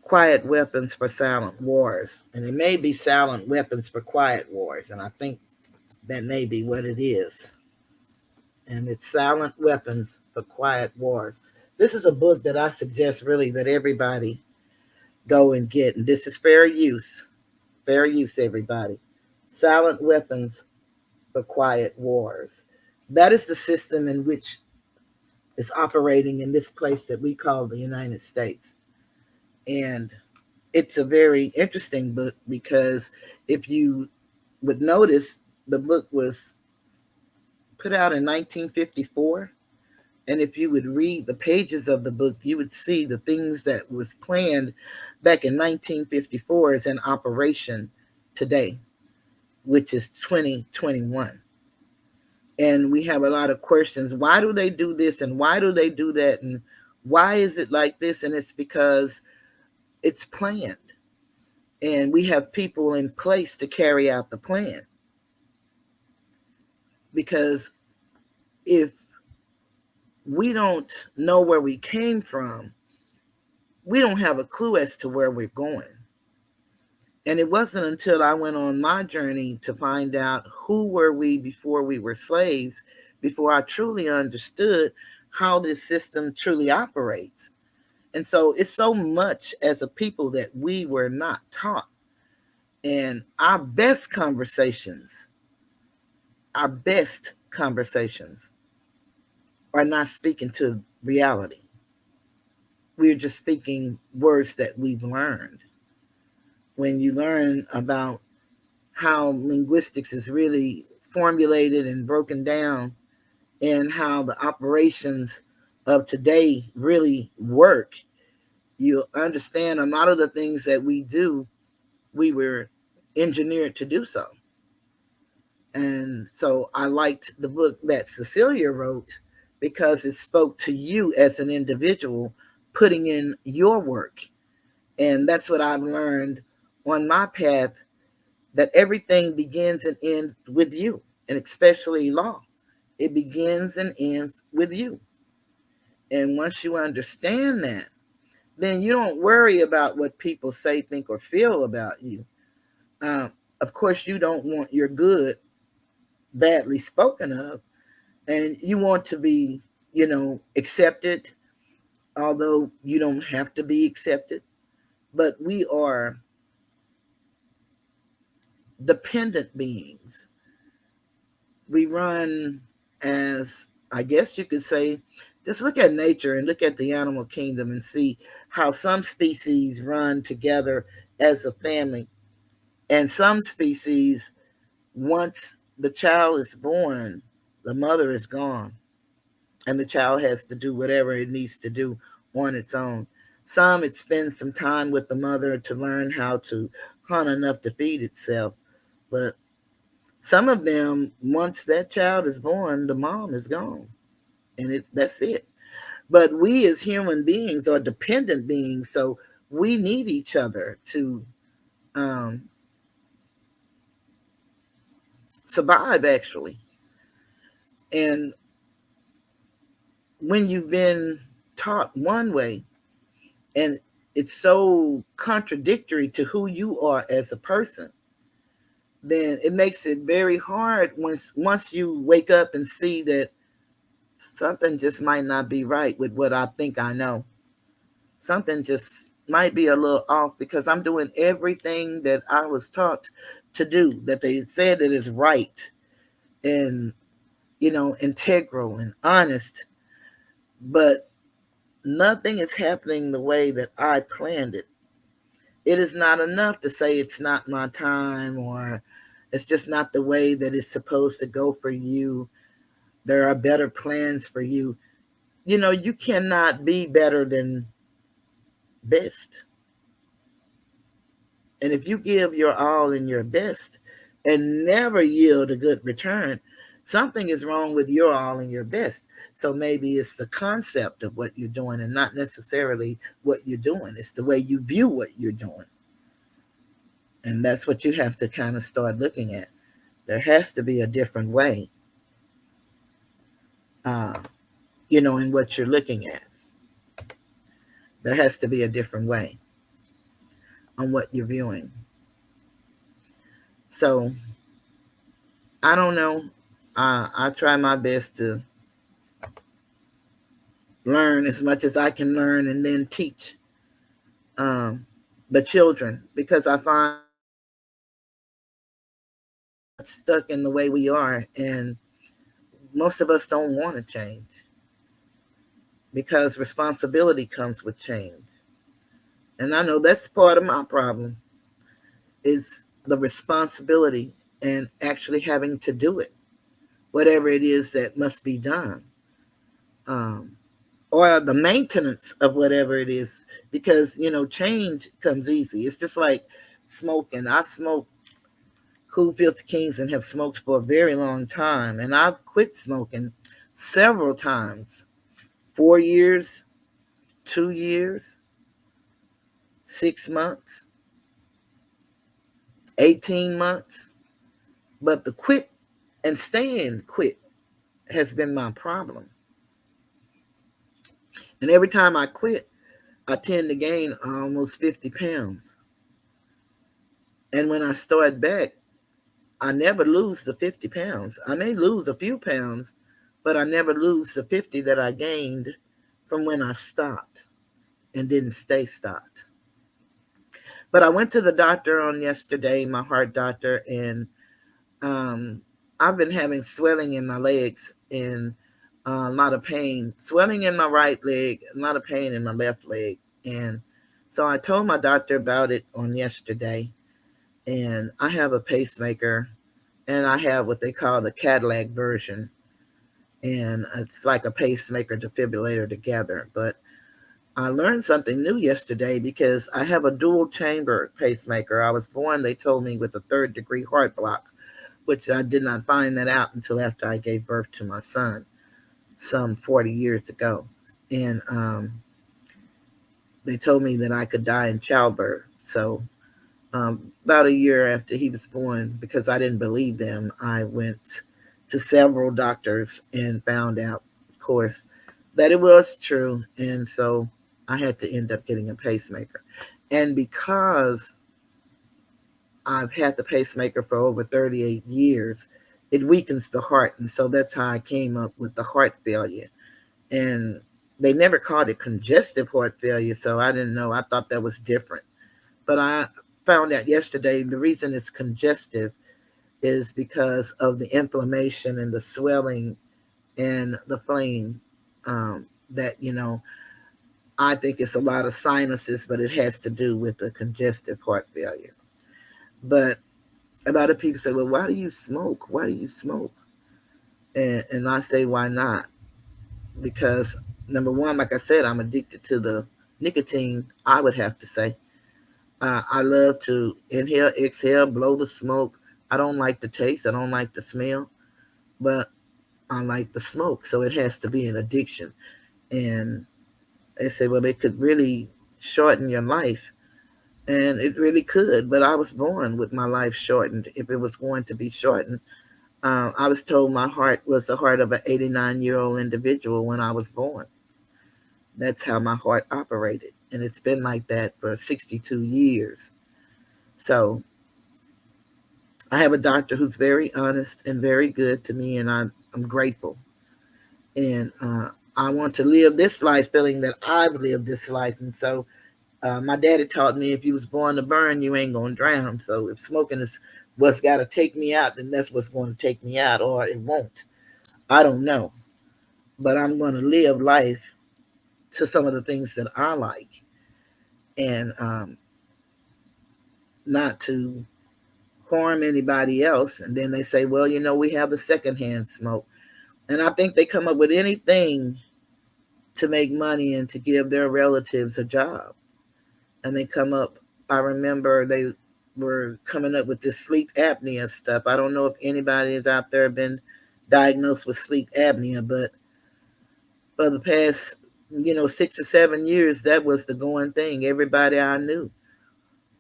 Quiet Weapons for Silent Wars. And it may be Silent Weapons for Quiet Wars. And I think that may be what it is. And it's Silent Weapons for Quiet Wars. This is a book that I suggest really that everybody go and get. And this is fair use. Fair use, everybody. Silent Weapons but quiet wars. That is the system in which is operating in this place that we call the United States. And it's a very interesting book because if you would notice, the book was put out in 1954. And if you would read the pages of the book, you would see the things that was planned back in 1954 is in operation today, which is 2021. And we have a lot of questions. Why do they do this? And why do they do that? And why is it like this? And it's because it's planned. And we have people in place to carry out the plan. Because if we don't know where we came from, we don't have a clue as to where we're going. And it wasn't until I went on my journey to find out who were we before we were slaves, before I truly understood how this system truly operates. And so it's so much as a people that we were not taught. And our best conversations are not speaking to reality. We're just speaking words that we've learned. When you learn about how linguistics is really formulated and broken down, and how the operations of today really work, you understand a lot of the things that we do, we were engineered to do so. And so I liked the book that Cecilia wrote because it spoke to you as an individual putting in your work. And that's what I've learned on my path, that everything begins and ends with you, and especially law. It begins and ends with you. And once you understand that, then you don't worry about what people say, think, or feel about you. Of course, you don't want your good badly spoken of, and you want to be, accepted, although you don't have to be accepted. But we are dependent beings. We run as, I guess you could say, just look at nature and look at the animal kingdom and see how some species run together as a family. And some species, once the child is born, the mother is gone, and the child has to do whatever it needs to do on its own. Some, it spends some time with the mother to learn how to hunt enough to feed itself. But some of them, once that child is born, the mom is gone, and that's it. But we as human beings are dependent beings, so we need each other to um, survive, actually. And when you've been taught one way, and it's so contradictory to who you are as a person, then it makes it very hard once you wake up and see that something just might not be right with what I think I know. Something just might be a little off because I'm doing everything that I was taught to do, that they said that is right and, integral and honest, but nothing is happening the way that I planned it. It is not enough to say it's not my time, or it's just not the way that it's supposed to go for you. There are better plans for you. You cannot be better than best. And if you give your all in your best and never yield a good return, something is wrong with your all in your best. So maybe it's the concept of what you're doing and not necessarily what you're doing. It's the way you view what you're doing. And that's what you have to kind of start looking at. There has to be a different way, uh, in what you're looking at. There has to be a different way on what you're viewing. So I don't know. I try my best to learn as much as I can learn and then teach um, the children, because I find stuck in the way we are, and most of us don't want to change because responsibility comes with change. And I know that's part of my problem is the responsibility and actually having to do it, whatever it is that must be done, um, or the maintenance of whatever it is, because change comes easy. It's just like smoking. I smoke cool filter kings and have smoked for a very long time, and I've quit smoking several times. 4 years, 2 years, 6 months, 18 months. But the quit and staying quit has been my problem. And every time I quit, I tend to gain almost 50 pounds. And when I start back, I never lose the 50 pounds. I may lose a few pounds, but I never lose the 50 that I gained from when I stopped and didn't stay stopped. But I went to the doctor on yesterday, my heart doctor, and um, I've been having swelling in my legs and a lot of pain, swelling in my right leg, a lot of pain in my left leg. And so I told my doctor about it on yesterday. And I have a pacemaker, and I have what they call the Cadillac version. And it's like a pacemaker defibrillator together. But I learned something new yesterday because I have a dual chamber pacemaker. I was born, they told me, with a third degree heart block, which I did not find that out until after I gave birth to my son some 40 years ago. And they told me that I could die in childbirth. So about a year after he was born, because I didn't believe them, I went to several doctors and found out, of course, that it was true. And so I had to end up getting a pacemaker. And because I've had the pacemaker for over 38 years, it weakens the heart. And so that's how I came up with the heart failure. And they never called it congestive heart failure, so I didn't know. I thought that was different. But I found out yesterday the reason it's congestive is because of the inflammation and the swelling and the flame. That, I think it's a lot of sinuses, but it has to do with the congestive heart failure. But a lot of people say, well, why do you smoke? Why do you smoke? And I say, why not? Because number one, like I said, I'm addicted to the nicotine, I would have to say. I love to inhale, exhale, blow the smoke. I don't like the taste. I don't like the smell, but I like the smoke. So it has to be an addiction. And they say, well, it could really shorten your life. And it really could. But I was born with my life shortened. If it was going to be shortened, I was told my heart was the heart of an 89-year-old individual when I was born. That's how my heart operated. And it's been like that for 62 years. So I have a doctor who's very honest and very good to me, and I'm grateful. And I want to live this life feeling that I've lived this life. And so my daddy taught me if you was born to burn, you ain't going to drown. So if smoking is what's got to take me out, then that's what's going to take me out, or it won't. I don't know. But I'm going to live life to some of the things that I like, and not to harm anybody else. And then they say, well, we have the secondhand smoke. And I think they come up with anything to make money and to give their relatives a job. And they come up, I remember they were coming up with this sleep apnea stuff. I don't know if anybody is out there been diagnosed with sleep apnea, but for the past, 6 or 7 years, that was the going thing. Everybody I knew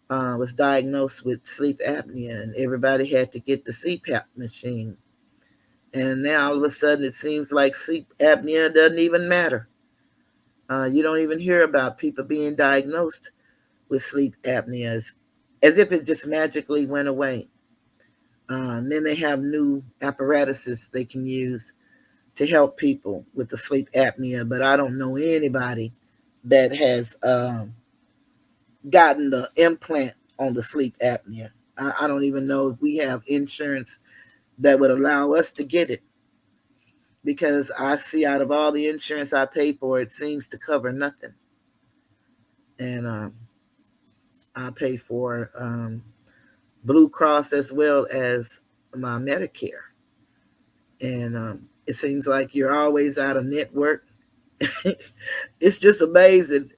was diagnosed with sleep apnea, and everybody had to get the CPAP machine. And now all of a sudden, it seems like sleep apnea doesn't even matter. You don't even hear about people being diagnosed with sleep apnea as if it just magically went away. And then they have new apparatuses they can use to help people with the sleep apnea, but I don't know anybody that has gotten the implant on the sleep apnea. I don't even know if we have insurance that would allow us to get it, because I see out of all the insurance I pay for, it seems to cover nothing. And I pay for Blue Cross as well as my Medicare. And it seems like you're always out of network. It's just amazing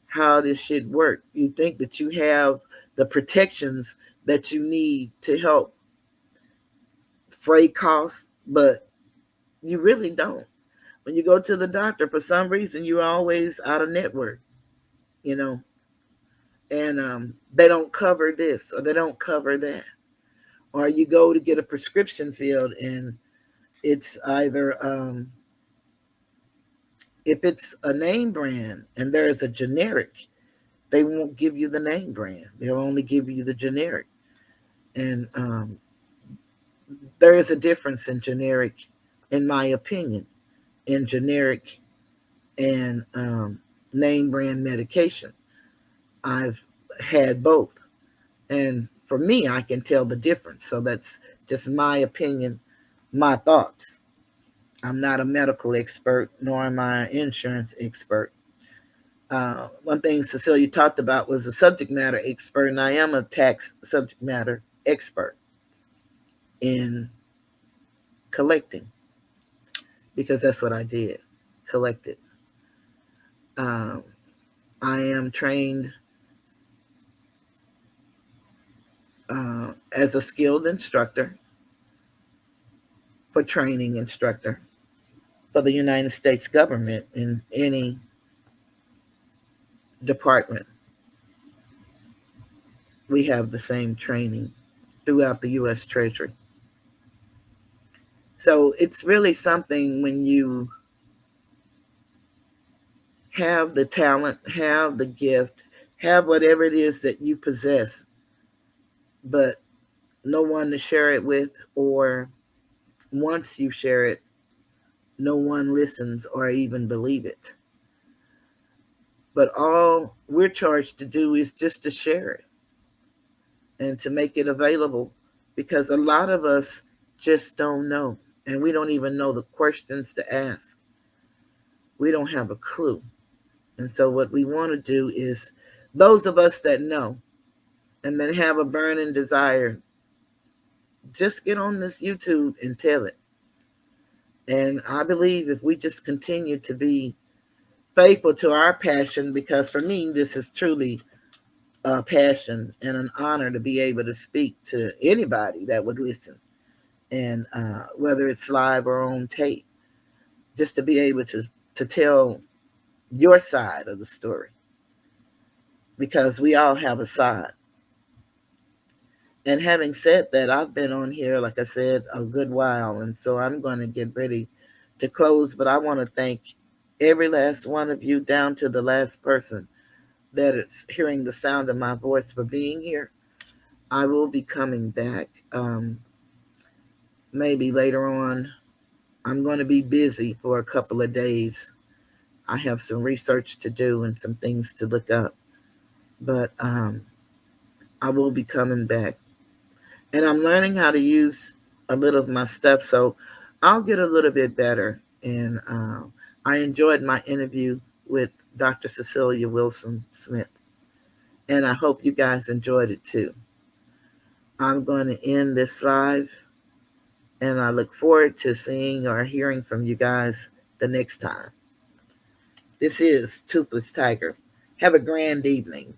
how this shit works. You think that you have the protections that you need to help freight costs, but you really don't. When you go to the doctor, for some reason, you're always out of network, you know, and they don't cover this or they don't cover that. Or you go to get a prescription filled, and it's either if it's a name brand and there's a generic, they won't give you the name brand. They'll only give you the generic. And there is a difference in generic, in my opinion, in generic and name brand medication. I've had both. And for me, I can tell the difference. So that's just my opinion, my thoughts. I'm not a medical expert, nor am I an insurance expert. One thing Cecilia talked about was a subject matter expert, and I am a tax subject matter expert in collecting, because that's what I did, collected. Um, I am trained as a skilled instructor, for training instructor for the United States government in any department. We have the same training throughout the U.S. Treasury. So it's really something when you have the talent, have the gift, have whatever it is that you possess, but no one to share it with, or once you share it, no one listens or even believe it. But all we're charged to do is just to share it and to make it available, because a lot of us just don't know, and we don't even know the questions to ask. We don't have a clue. And so what we want to do is, those of us that know and that have a burning desire, just get on this YouTube and tell it. And I believe if we just continue to be faithful to our passion, because for me, this is truly a passion and an honor to be able to speak to anybody that would listen. And whether it's live or on tape, just to be able to tell your side of the story, because we all have a side. And having said that, I've been on here, like I said, a good while, and so I'm going to get ready to close. But I want to thank every last one of you, down to the last person that is hearing the sound of my voice, for being here. I will be coming back, maybe later on. I'm going to be busy for a couple of days. I have some research to do and some things to look up, but I will be coming back. And I'm learning how to use a little of my stuff, so I'll get a little bit better. And I enjoyed my interview with Dr. Cecilia Wilson Smith, and I hope you guys enjoyed it too. I'm going to end this live, and I look forward to seeing or hearing from you guys the next time. This is Toothless Tiger. Have a grand evening.